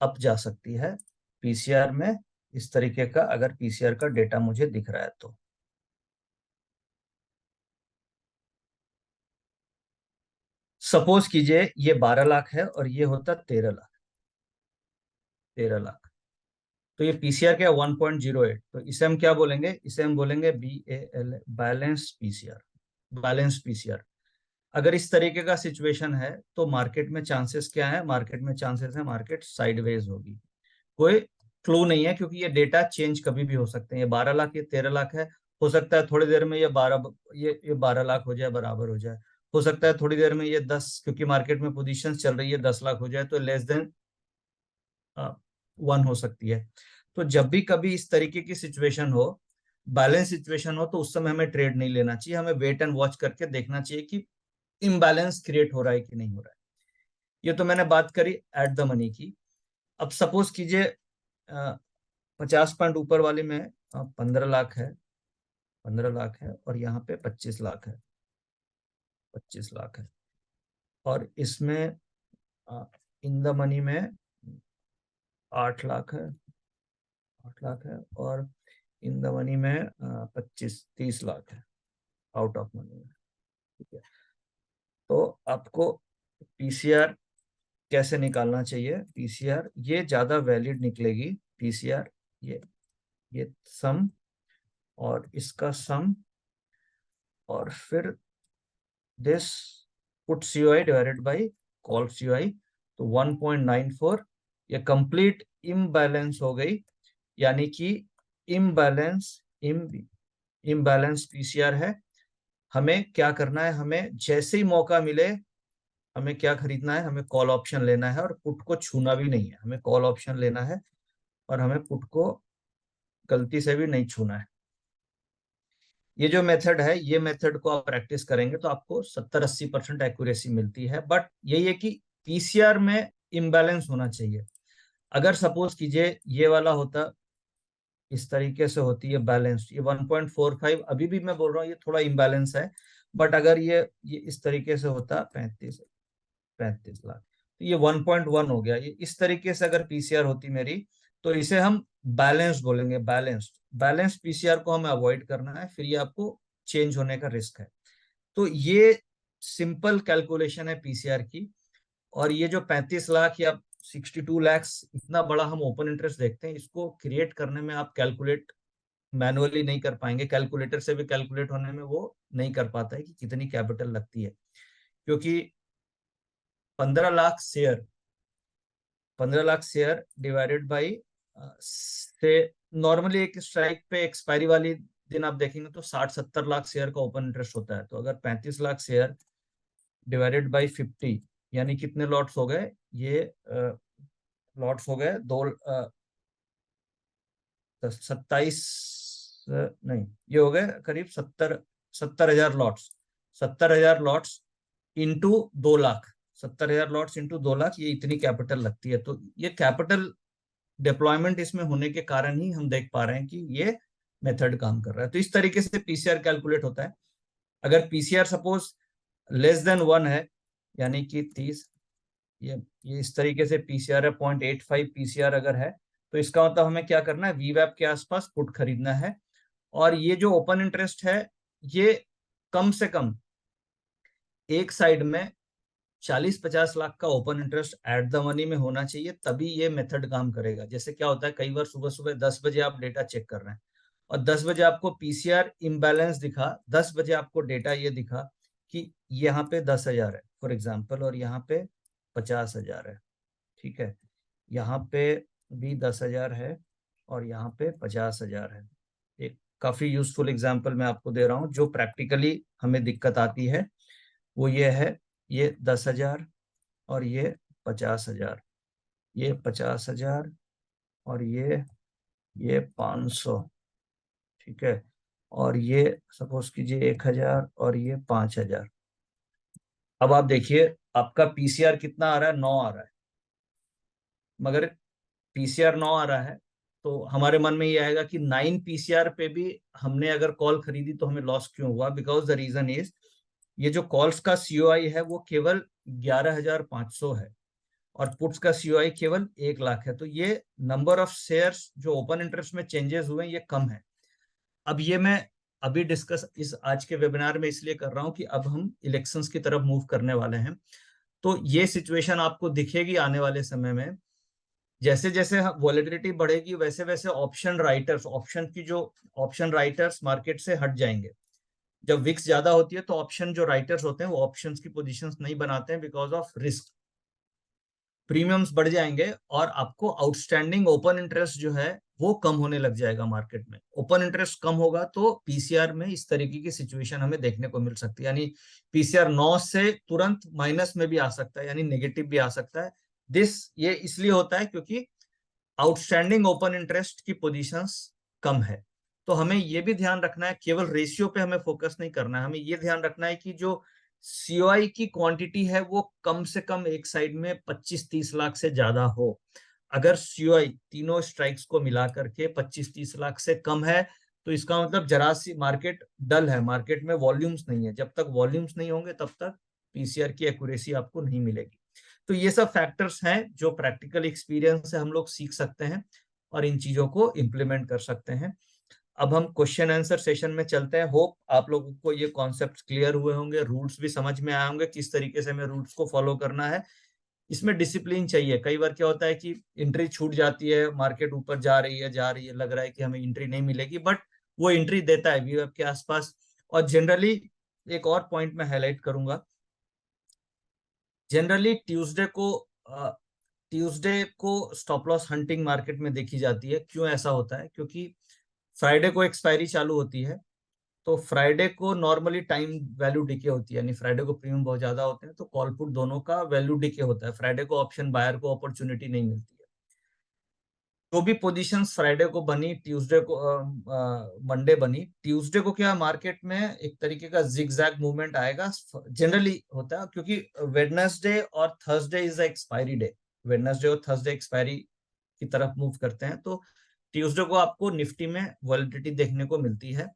अप जा सकती है पीसीआर में, इस तरीके का अगर पीसीआर का डेटा मुझे दिख रहा है तो। सपोज कीजिए ये 12 लाख है और ये होता 13 लाख, 13 लाख, तो ये पीसीआर क्या 1.08, तो इसे हम क्या बोलेंगे, इसे हम बोलेंगे BAL, balance PCR, balance PCR. अगर इस तरीके का सिचुएशन है तो मार्केट में चांसेस क्या है, मार्केट में चांसेस है मार्केट साइडवेज होगी। कोई क्लू नहीं है क्योंकि ये डेटा चेंज कभी भी हो सकते हैं। ये 12 लाख, ये 13 लाख है, हो सकता है थोड़ी देर में ये 12 लाख हो जाए, बराबर हो जाए। हो सकता है थोड़ी देर में ये 10, क्योंकि मार्केट में पोजीशन चल रही है, 10 लाख हो जाए, तो लेस देन 1 हो सकती है। तो जब भी कभी इस तरीके की सिचुएशन हो, बैलेंस सिचुएशन हो, तो उस समय हमें ट्रेड नहीं लेना चाहिए, हमें वेट एंड वॉच करके देखना चाहिए कि इम्बैलेंस क्रिएट हो रहा है कि नहीं हो रहा है। ये तो मैंने बात करी एट द मनी की। अब सपोज कीजिए 50 पॉइंट ऊपर वाले में 15 लाख है, 15 लाख है, और यहाँ पे 25 लाख है, 25 लाख है, और इसमें इन द मनी में 8 लाख है, 8 लाख है, और इन द मनी में 25-30 लाख है आउट ऑफ मनी में। ठीक है, तो आपको पीसीआर कैसे निकालना चाहिए, पीसीआर ये ज्यादा वैलिड निकलेगी, पीसीआर ये सम और इसका सम, और फिर this put COI divided by call COI, तो 1.94, ये कंप्लीट इम्बैलेंस हो गई, यानी कि इम्बैलेंस इम्बैलेंस पीसीआर है। हमें क्या करना है, हमें जैसे ही मौका मिले हमें क्या खरीदना है, हमें कॉल ऑप्शन लेना है, और पुट को छूना भी नहीं है, हमें कॉल ऑप्शन लेना है और हमें पुट को गलती से भी नहीं छूना है। ये जो मेथड है, ये मेथड को आप प्रैक्टिस करेंगे तो आपको 70-80% एक्यूरेसी मिलती है। बट यही है कि पीसीआर में इम्बैलेंस होना चाहिए। अगर सपोज कीजिए ये वाला होता, इस तरीके से होती है बैलेंस, ये 1.45, अभी भी मैं बोल रहा हूँ ये थोड़ा इम्बैलेंस है, बट अगर ये इस तरीके से होता 35 लाख, तो ये 1.1 हो गया। ये इस तरीके से अगर पीसीआर होती मेरी, तो इसे हम बैलेंस बोलेंगे, बैलेंस्ड। बैलेंस पीसीआर को हमें अवॉइड करना है, फिर ये आपको चेंज होने का रिस्क है। तो ये सिंपल कैलकुलेशन है पीसीआर की। और ये जो 35 लाख या 62 लैक्स, इतना बड़ा हम ओपन इंटरेस्ट देखते हैं, इसको क्रिएट करने में आप कैलकुलेट मैनुअली नहीं कर पाएंगे, कैलकुलेटर से भी कैलकुलेट होने में वो नहीं कर पाता है कि कितनी कैपिटल लगती है, क्योंकि 15 lakh share, 15 lakh share divided by से, नॉर्मली एक स्ट्राइक पे एक्सपायरी वाली दिन आप देखेंगे तो 60-70 लाख शेयर का ओपन इंटरेस्ट होता है। तो अगर 35 लाख शेयर डिवाइडेड बाई 50, यानी कितने लॉट्स हो गए, ये लॉट्स हो गए 27, नहीं, ये हो गए करीब 70,000 lots, 70,000 lots into 2 lakh, 70,000 lots into 2 lakh, ये इतनी कैपिटल लगती है। तो ये कैपिटल डिप्लॉयमेंट इसमें होने के कारण ही हम देख पा रहे हैं कि ये मेथड काम कर रहा है। तो इस तरीके से पीसीआर कैलकुलेट होता है। अगर पीसीआर सपोज लेस देन 1 है, यानी कि 30, ये इस तरीके से पीसीआर है 0.85 पीसीआर अगर है, तो इसका मतलब हमें क्या करना है, वीवैप के आसपास पुट खरीदना है। और ये जो ओपन इंटरेस्ट है, ये कम से कम एक साइड में 40-50 लाख का open interest eight the money में होना चाहिए, तभी ये मेथड काम करेगा। जैसे क्या होता है, कई बार सुबह सुबह 10 बजे आप डेटा चेक कर रहे हैं और 10 बजे आपको पीसीआर इम्बैलेंस दिखा, 10 बजे आपको डेटा ये दिखा कि यहाँ पे 10,000 है फॉर एग्जाम्पल, और यहाँ पे 50,000 है। ठीक है, यहाँ पे भी 10,000 है और यहाँ पे 50,000 है। एक काफी यूजफुल एग्जाम्पल मैं आपको दे रहा हूँ, जो प्रैक्टिकली हमें दिक्कत आती है, वो ये है, ये 10,000 और ये 50,000, ये 50,000 और ये 500। ठीक है, और ये सपोज कीजिए 1,000 और ये 5,000। अब आप देखिए आपका पीसीआर कितना आ रहा है, 9 आ रहा है। मगर पीसीआर 9 आ रहा है तो हमारे मन में ये आएगा कि 9 पीसीआर पे भी हमने अगर कॉल खरीदी तो हमें लॉस क्यों हुआ, बिकॉज द रीजन इज ये जो कॉल्स का सीओआई है वो केवल 11,500 है और पुट्स का सीओआई केवल 1 लाख है। तो ये नंबर ऑफ शेयर्स जो ओपन इंटरेस्ट में चेंजेस हुए ये कम है। अब ये मैं अभी डिस्कस इस आज के वेबिनार में इसलिए कर रहा हूं कि अब हम इलेक्शंस की तरफ मूव करने वाले हैं। तो ये सिचुएशन आपको दिखेगी आने वाले समय में। जैसे जैसे वॉलेटिलिटी बढ़ेगी वैसे वैसे ऑप्शन राइटर्स मार्केट से हट जाएंगे। जब विक्स ज्यादा होती है तो ऑप्शन जो राइटर्स होते हैं वो ऑप्शंस की पोजीशंस नहीं बनाते हैं बिकॉज ऑफ रिस्क। प्रीमियम्स बढ़ जाएंगे और आपको आउटस्टैंडिंग ओपन इंटरेस्ट जो है वो कम होने लग जाएगा। मार्केट में ओपन इंटरेस्ट कम होगा तो पीसीआर में इस तरीके की सिचुएशन हमें देखने को मिल सकती है, यानी पीसीआर 9 से तुरंत माइनस में भी आ सकता है, यानी नेगेटिव भी आ सकता है। ये इसलिए होता है क्योंकि आउटस्टैंडिंग ओपन इंटरेस्ट की पोजीशंस कम है। तो हमें ये भी ध्यान रखना है, केवल रेशियो पे हमें फोकस नहीं करना है, हमें ये ध्यान रखना है कि जो सीओआई की क्वांटिटी है वो कम से कम एक साइड में 25-30 लाख से ज्यादा हो। अगर सीओआई तीनों स्ट्राइक्स को मिला करके 25-30 लाख से कम है तो इसका मतलब जरा सी मार्केट डल है, मार्केट में वॉल्यूम्स नहीं है। जब तक वॉल्यूम्स नहीं होंगे तब तक पीसीआर की एक्यूरेसी आपको नहीं मिलेगी। तो ये सब फैक्टर्स हैं जो प्रैक्टिकल एक्सपीरियंस से हम लोग सीख सकते हैं और इन चीजों को इम्प्लीमेंट कर सकते हैं। अब हम क्वेश्चन आंसर सेशन में चलते हैं। होप आप लोगों को ये कॉन्सेप्ट क्लियर हुए होंगे, रूल्स भी समझ में आए होंगे, किस तरीके से हमें रूल्स को फॉलो करना है। इसमें डिसिप्लिन चाहिए। कई बार क्या होता है कि एंट्री छूट जाती है, मार्केट ऊपर जा रही है, लग रहा है कि हमें एंट्री नहीं मिलेगी, बट वो एंट्री देता है वीवेब के आसपास। और जनरली एक और पॉइंट मैं हाईलाइट करूंगा, जनरली ट्यूसडे को स्टॉप लॉस हंटिंग मार्केट में देखी जाती है। क्यों ऐसा होता है? क्योंकि फ्राइडे को एक्सपायरी चालू होती है, तो फ्राइडे को नॉर्मली टाइम वैल्यू डिके होती है, यानी फ्राइडे को प्रीमियम बहुत ज्यादा होते हैं तो कॉल पुट दोनों का वैल्यू डिके होता है। फ्राइडे को ऑप्शन बायर को अपॉर्चुनिटी नहीं मिलती है। जो भी पोजीशंस फ्राइडे को बनी, ट्यूसडे को मंडे बनी, ट्यूसडे को क्या मार्केट में एक तरीके का जिगजैग मूवमेंट आएगा, जनरली होता है, क्योंकि वेडनेसडे और Thursday is expiry day. Wednesday और थर्सडे एक्सपायरी की तरफ मूव करते हैं, तो ट्यूसडे को आपको निफ्टी में वॉलेटिलिटी देखने को मिलती है।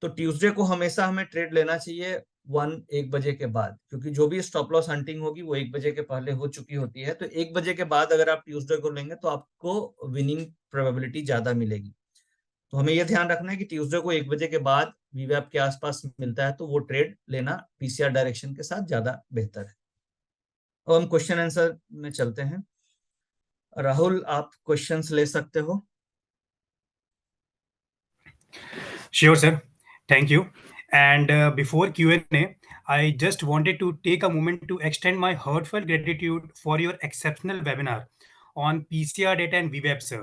तो ट्यूसडे को हमेशा हमें ट्रेड लेना चाहिए 1 बजे के बाद, क्योंकि जो भी स्टॉप लॉस हंटिंग होगी वो 1 बजे के पहले हो चुकी होती है। तो 1 बजे के बाद अगर आप ट्यूसडे को लेंगे तो आपको विनिंग प्रोबेबिलिटी ज्यादा मिलेगी। तो हमें यह ध्यान रखना है कि ट्यूसडे को 1 बजे के बाद वीवैप के आसपास मिलता है तो वो ट्रेड लेना पीसीआर डायरेक्शन के साथ ज्यादा बेहतर है। अब हम क्वेश्चन आंसर में चलते हैं। राहुल, आप क्वेश्चंस ले सकते हो। Sure, sir. Thank you. And before Q&A, I just wanted to take a moment to extend my heartfelt gratitude for your exceptional webinar on PCR data and VWAP, sir.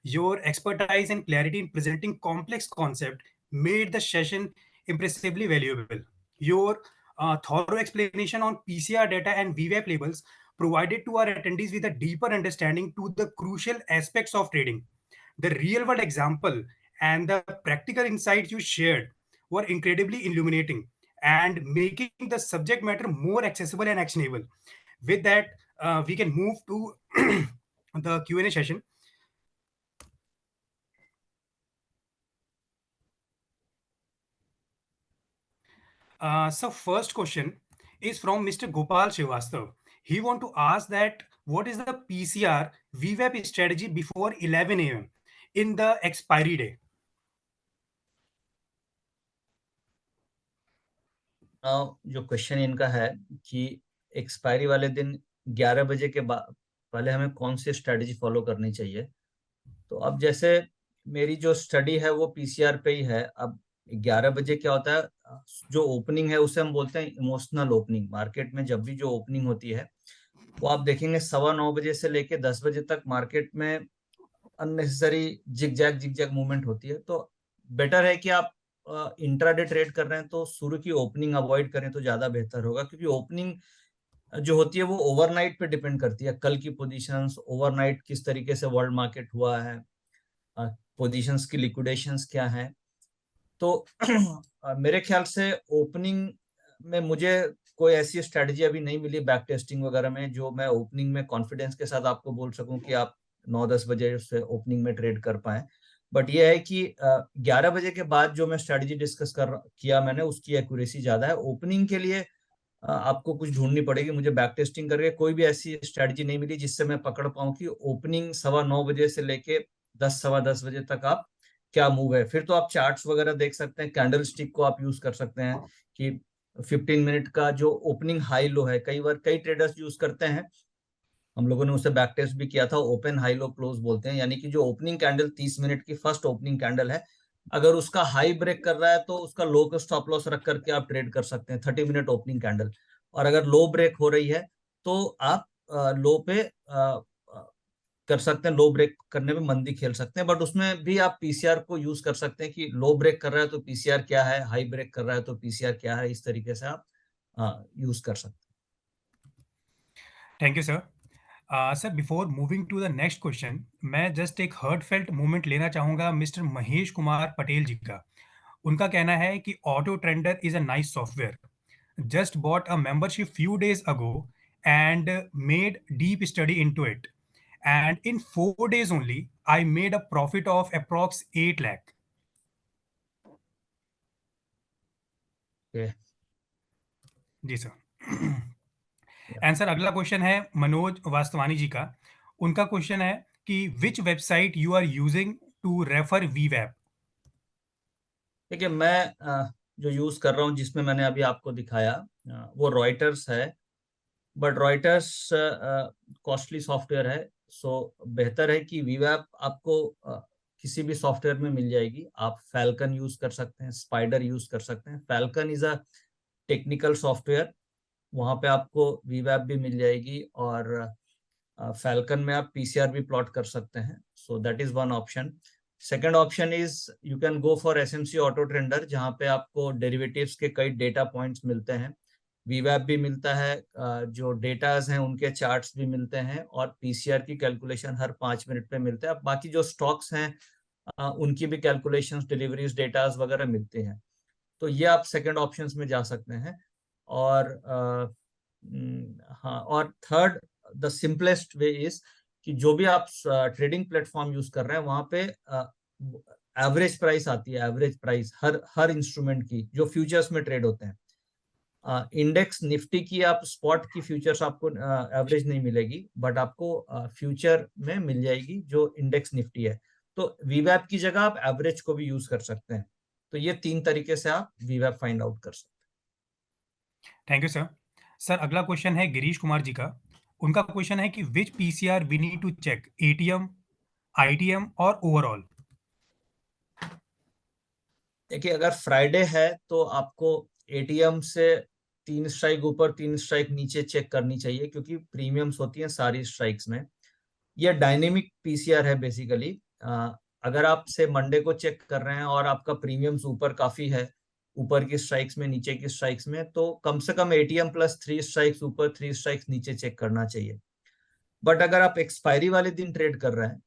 Your expertise and clarity in presenting complex concepts made the session impressively valuable. Your thorough explanation on PCR data and VWAP labels provided to our attendees with a deeper understanding to the crucial aspects of trading. The real world example and the practical insights you shared were incredibly illuminating and making the subject matter more accessible and actionable. With that, we can move to the Q&A session. So first question is from Mr. Gopal Srivastav. He want to ask that what is the PCR VWAP strategy before 11 a.m. in the expiry day? जो question इनका है कि expiry वाले दिन 11 बजे के बाद पहले हमें कौन सी स्ट्रेटजी फॉलो करनी चाहिए। तो अब जैसे मेरी जो स्टडी है वो पीसीआर पे ही है। अब 11 बजे क्या होता है, जो ओपनिंग है उसे हम बोलते हैं इमोशनल ओपनिंग। मार्केट में जब भी जो ओपनिंग होती है वो आप देखेंगे 9:15 से लेके 10 बजे तक मार्केट में अननेसेसरी जिग जैग मूवमेंट होती है। तो बेटर है कि आप इंट्राडे ट्रेड कर रहे हैं तो शुरू की ओपनिंग अवॉइड करें तो ज्यादा बेहतर होगा, क्योंकि ओपनिंग जो होती है वो ओवरनाइट पे डिपेंड करती है। कल की पोजीशंस ओवरनाइट किस तरीके से वर्ल्ड मार्केट हुआ है, पोजीशंस की लिक्विडेशंस क्या है। तो मेरे ख्याल से ओपनिंग में मुझे कोई ऐसी स्ट्रेटजी अभी नहीं मिली बैक टेस्टिंग वगैरह में जो मैं ओपनिंग में कॉन्फिडेंस के साथ आपको बोल सकूं कि आप 9-10 बजे से ओपनिंग में ट्रेड कर पाए। बट ये है कि 11 बजे के बाद जो मैं स्ट्रेटजी डिस्कस किया मैंने, उसकी एक्यूरेसी ज्यादा है। ओपनिंग के लिए आपको कुछ ढूंढनी पड़ेगी। मुझे बैक टेस्टिंग करके कोई भी ऐसी स्ट्रेटजी नहीं मिली जिससे मैं पकड़ पाऊं कि ओपनिंग 9:15 से लेके 10, 10:15 बजे तक आप क्या मूव है। फिर तो आप चार्ट्स वगैरह देख सकते हैं, कैंडल स्टिक को आप यूज कर सकते हैं कि 15 मिनट का जो ओपनिंग हाई लो है, कई बार कई ट्रेडर्स यूज करते हैं, हम लोगों ने उसे बैक टेस्ट भी किया था, ओपन हाई लो क्लोज बोलते हैं, यानी कि जो ओपनिंग कैंडल 30 मिनट की फर्स्ट ओपनिंग कैंडल है, अगर उसका हाई ब्रेक कर रहा है तो उसका लो का स्टॉप लॉस रख करके आप ट्रेड कर सकते हैं 30 मिनट ओपनिंग कैंडल। और अगर लो ब्रेक हो रही है तो आप लो पे कर सकते हैं, लो ब्रेक करने में मंदी खेल सकते हैं। बट उसमें भी आप पीसीआर को यूज कर सकते हैं कि लो ब्रेक कर रहा है तो पीसीआर क्या है, हाई ब्रेक कर रहा है तो पीसीआर क्या है, इस तरीके से आप यूज कर सकते हैं। Thank you sir. Sir before moving to the next question, मैं जस्ट एक हर्टफेल्ट मोमेंट लेना चाहूँगा मिस्टर महेश कुमार पटेल जी का। उनका कहना है कि auto trender is a nice software, just bought a membership few days ago and made deep study into it, and in 4 days only I made a profit of approx 8 lakh. Okay. जी sir. And sir अगला question है मनोज वास्तवानी जी का। उनका question है कि which website you are using to refer वी वेब। देखिए, मैं जो यूज कर रहा हूँ, जिसमें मैंने अभी आपको दिखाया, वो रॉयटर्स है। बट रॉयटर्स कॉस्टली सॉफ्टवेयर है, सो बेहतर है कि वीवैप आपको किसी भी सॉफ्टवेयर में मिल जाएगी। आप फैल्कन यूज कर सकते हैं, स्पाइडर यूज कर सकते हैं। Falcon is a technical software, वहां पे आपको वीवैप भी मिल जाएगी, और फैल्कन में आप पीसीआर भी प्लॉट कर सकते हैं। So that is one option. Second option is you can go for SMC auto trender, जहाँ पे आपको डेरिवेटिव्स के कई डेटा पॉइंट्स मिलते हैं, वीवैप भी मिलता है, जो डेटाज हैं उनके चार्ट्स भी मिलते हैं, और पीसीआर की कैलकुलेशन हर 5 मिनट पे मिलते हैं। अब बाकी जो स्टॉक्स हैं उनकी भी कैलकुलेशंस, डिलीवरीज, डेटाज वगैरह मिलते हैं। तो ये आप सेकंड ऑप्शंस में जा सकते हैं। और हाँ, और third, the simplest way is कि जो भी आप ट्रेडिंग प्लेटफॉर्म यूज कर रहे हैं वहां पे एवरेज प्राइस आती है, एवरेज प्राइस हर हर इंस्ट्रूमेंट की, जो फ्यूचर्स में ट्रेड होते हैं। इंडेक्स निफ्टी की आप स्पॉट की फ्यूचर्स आपको एवरेज नहीं मिलेगी, बट आपको फ्यूचर में मिल जाएगी जो इंडेक्स निफ्टी है। तो वीवैप की जगह आप एवरेज को भी यूज कर सकते हैं। तो ये 3 तरीके से आप वीवैप फाइंड आउट कर सकते थैंक यू सर। सर अगला क्वेश्चन है गिरीश कुमार जी का। उनका क्वेश्चन है कि which PCR we need to check, ATM, ITM और ओवरऑल। हैं। देखिए, अगर फ्राइडे है तो आपको एटीएम से 3 स्ट्राइक ऊपर 3 स्ट्राइक नीचे चेक करनी चाहिए, क्योंकि प्रीमियम्स होती हैं सारी स्ट्राइक्स में। यह डायनेमिक पीसीआर है बेसिकली। अगर आप से मंडे को चेक कर रहे हैं और आपका प्रीमियम्स ऊपर काफी है, ऊपर की स्ट्राइक्स में नीचे की स्ट्राइक्स में, तो कम से कम एटीएम प्लस 3 स्ट्राइक्स ऊपर 3 स्ट्राइक्स नीचे चेक करना चाहिए। बट अगर आप एक्सपायरी वाले दिन ट्रेड कर रहे हैं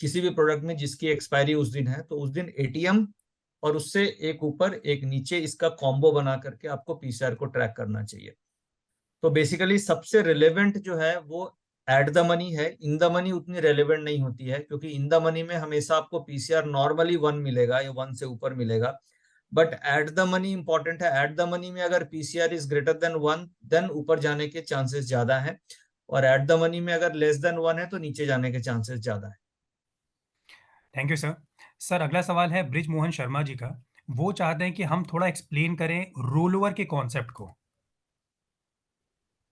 किसी भी प्रोडक्ट में जिसकी एक्सपायरी उस दिन है, तो उस दिन एटीएम और उससे एक ऊपर एक नीचे इसका कॉम्बो बना करके आपको पीसीआर को ट्रैक करना चाहिए। तो बेसिकली सबसे रिलेवेंट जो है वो एट द मनी है। इन द मनी उतनी रेलेवेंट नहीं होती है, क्योंकि इन द मनी में हमेशा आपको पीसीआर नॉर्मली 1 मिलेगा या 1 से ऊपर मिलेगा। But at the money important है। एट द मनी में अगर PCR is greater than 1, then ऊपर जाने के चांसेस ज्यादा है, और एट द मनी में अगर लेस देन 1 है तो नीचे जाने के चांसेस ज्यादा है। Thank you sir. सर अगला सवाल है ब्रिज मोहन शर्मा जी का। वो चाहते हैं कि हम थोड़ा एक्सप्लेन करें रोल ओवर के कॉन्सेप्ट को।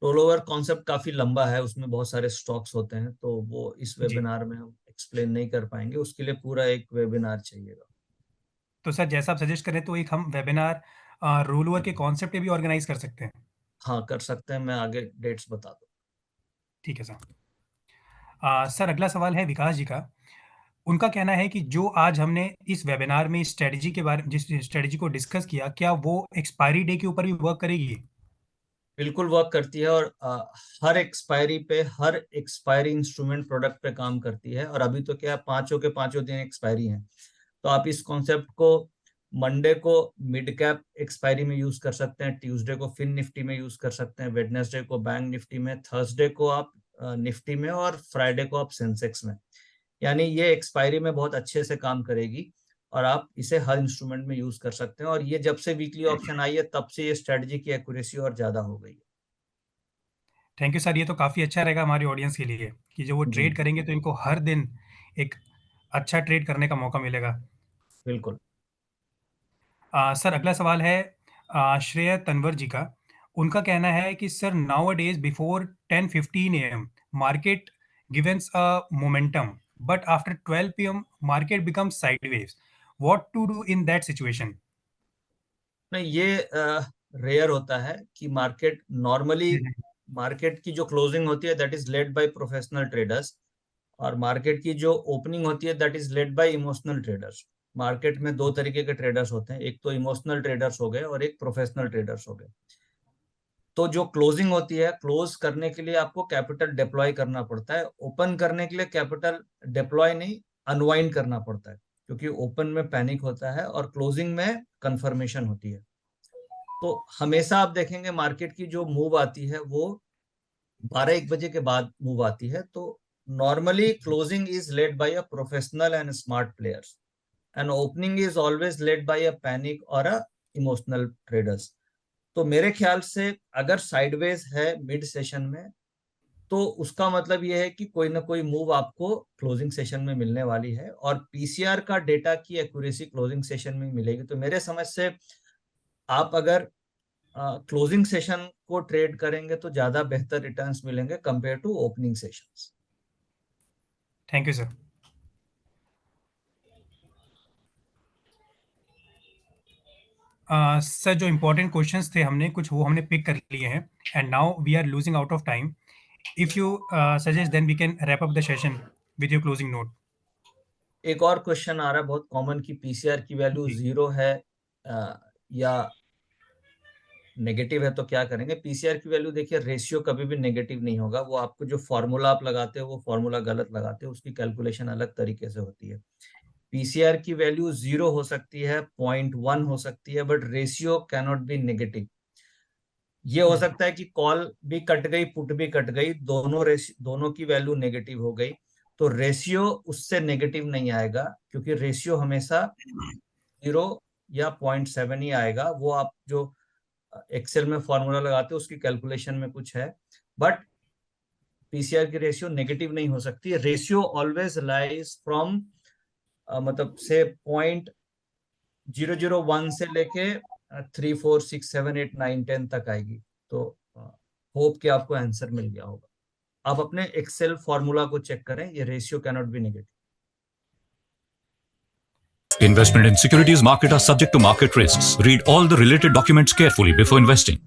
रोल ओवर कॉन्सेप्ट काफी लंबा है, उसमें बहुत सारे स्टॉक्स होते हैं, तो वो इस जी, वेबिनार में हम एक्सप्लेन नहीं कर पाएंगे, उसके लिए पूरा एक वेबिनार चाहिएगा। तो सर जैसा आप सजेस्ट करें तो एक हम वेबिनार रोल ओवर के कॉन्सेप्ट पे भी ऑर्गेनाइज कर सकते हैं। हाँ, कर सकते हैं, मैं आगे डेट्स बता दूँ। ठीक है सर। सर अगला सवाल है विकास जी का। उनका कहना है कि जो आज हमने इस वेबिनार में स्ट्रेटजी के बारे जिस स्ट्रेटजी को डिस्कस किया, क्या वो एक्सपायरी डे के ऊपर भी वर्क करेगी। बिल्कुल वर्क करती है, और हर एक्सपायरी पे, हर एक्सपायरी इंस्ट्रूमेंट प्रोडक्ट पे काम करती है। और अभी तो क्या है, पांचों के पांचों दिन एक्सपायरी हैं, तो आप इस कॉन्सेप्ट को मंडे को मिड कैप एक्सपायरी में यूज कर सकते हैं, ट्यूसडे को फिन निफ्टी में यूज कर सकते हैं, वेडनेसडे को बैंक निफ्टी में, थर्सडे को आप निफ्टी में, और फ्राइडे को आप सेंसेक्स में। यानी ये एक्सपायरी में बहुत अच्छे से काम करेगी और आप इसे हर इंस्ट्रूमेंट में यूज कर सकते हैं। और ये जब से वीकली ऑप्शन आई है तब से ये स्ट्रेटजी की एक्यूरेसी और ज्यादा हो गई है। थैंक यू सर, ये तो काफ़ी अच्छा रहेगा हमारी ऑडियंस के लिए कि जो वो जी ट्रेड करेंगे तो इनको हर दिन एक अच्छा ट्रेड करने का मौका मिलेगा। बिल्कुल। सर अगला सवाल है श्रेय तनवर जी का। उनका कहना है कि sir nowadays before 10:15 AM market givens a momentum but after 12 PM market becomes sideways, what to do in that situation? नहीं, ये रेयर होता है कि मार्केट नॉर्मली, मार्केट की जो क्लोजिंग होती है that is led by professional traders, और मार्केट की जो ओपनिंग होती है that is led by emotional traders. Market में दो तरीके के ट्रेडर्स होते हैं, एक तो इमोशनल ट्रेडर्स हो गए और एक प्रोफेशनल ट्रेडर्स हो गए। तो जो क्लोजिंग होती है, क्लोज करने के लिए आपको कैपिटल डिप्लॉय करना पड़ता है, ओपन करने के लिए कैपिटल डिप्लॉय नहीं, अनवाइंड करना पड़ता है, क्योंकि ओपन में पैनिक होता है और क्लोजिंग में कंफर्मेशन होती है। तो हमेशा आप देखेंगे मार्केट की जो मूव आती है वो 12-1 बजे के बाद मूव आती है। तो normally closing is led by a professional and smart players and opening is always led by a panic और अ इमोशनल ट्रेडर्स। तो मेरे ख्याल से अगर साइडवेज है मिड सेशन में, तो उसका मतलब यह है कि कोई ना कोई मूव आपको क्लोजिंग सेशन में मिलने वाली है, और पीसीआर का डेटा की एक्यूरेसी क्लोजिंग सेशन में मिलेगी। तो मेरे समझ से आप अगर क्लोजिंग सेशन को ट्रेड करेंगे तो ज्यादा बेहतर रिटर्न्स मिलेंगे compare to opening sessions. Thank you sir. Sir जो इम्पोर्टेंट क्वेश्चंस थे हमने कुछ वो हमने पिक कर लिए हैं and now we are losing out of time. If you suggest then we can wrap up the session with your closing note. एक और क्वेश्चन आ रहा है बहुत कॉमन कि पीसीआर की वैल्यू जी 0 है या नेगेटिव है तो क्या करेंगे। पीसीआर की वैल्यू देखिए, रेशियो कभी भी नेगेटिव नहीं होगा। वो आपको जो फॉर्मूला आप लगाते हो वो फॉर्मूला गलत लगाते हो, उसकी कैलकुलेशन अलग तरीके से होती है। पीसीआर की वैल्यू 0 हो सकती है, 0.1 हो सकती है, but ratio cannot be negative. ये हो सकता है कि कॉल भी कट गई, पुट भी कट गई, दोनों की वैल्यू नेगेटिव हो गई, तो रेशियो उससे नेगेटिव नहीं आएगा, क्योंकि रेशियो हमेशा 0 या 0.7 ही आएगा। वो आप जो एक्सेल में फॉर्मूला लगाते हो उसकी कैलकुलेशन में कुछ है, बट पीसीआर की रेशियो नेगेटिव नहीं हो सकती। रेशियो ऑलवेज लाइज फ्रॉम मतलब से 0.001 से लेके 3, 4, 6, 7, 8, 9, 10 तक आएगी। तो होप कि आपको आंसर मिल गया होगा। आप अपने एक्सेल फॉर्मूला को चेक करें, ये ratio cannot be negative. Investment in securities market are subject to market risks. Read all the related documents carefully before investing.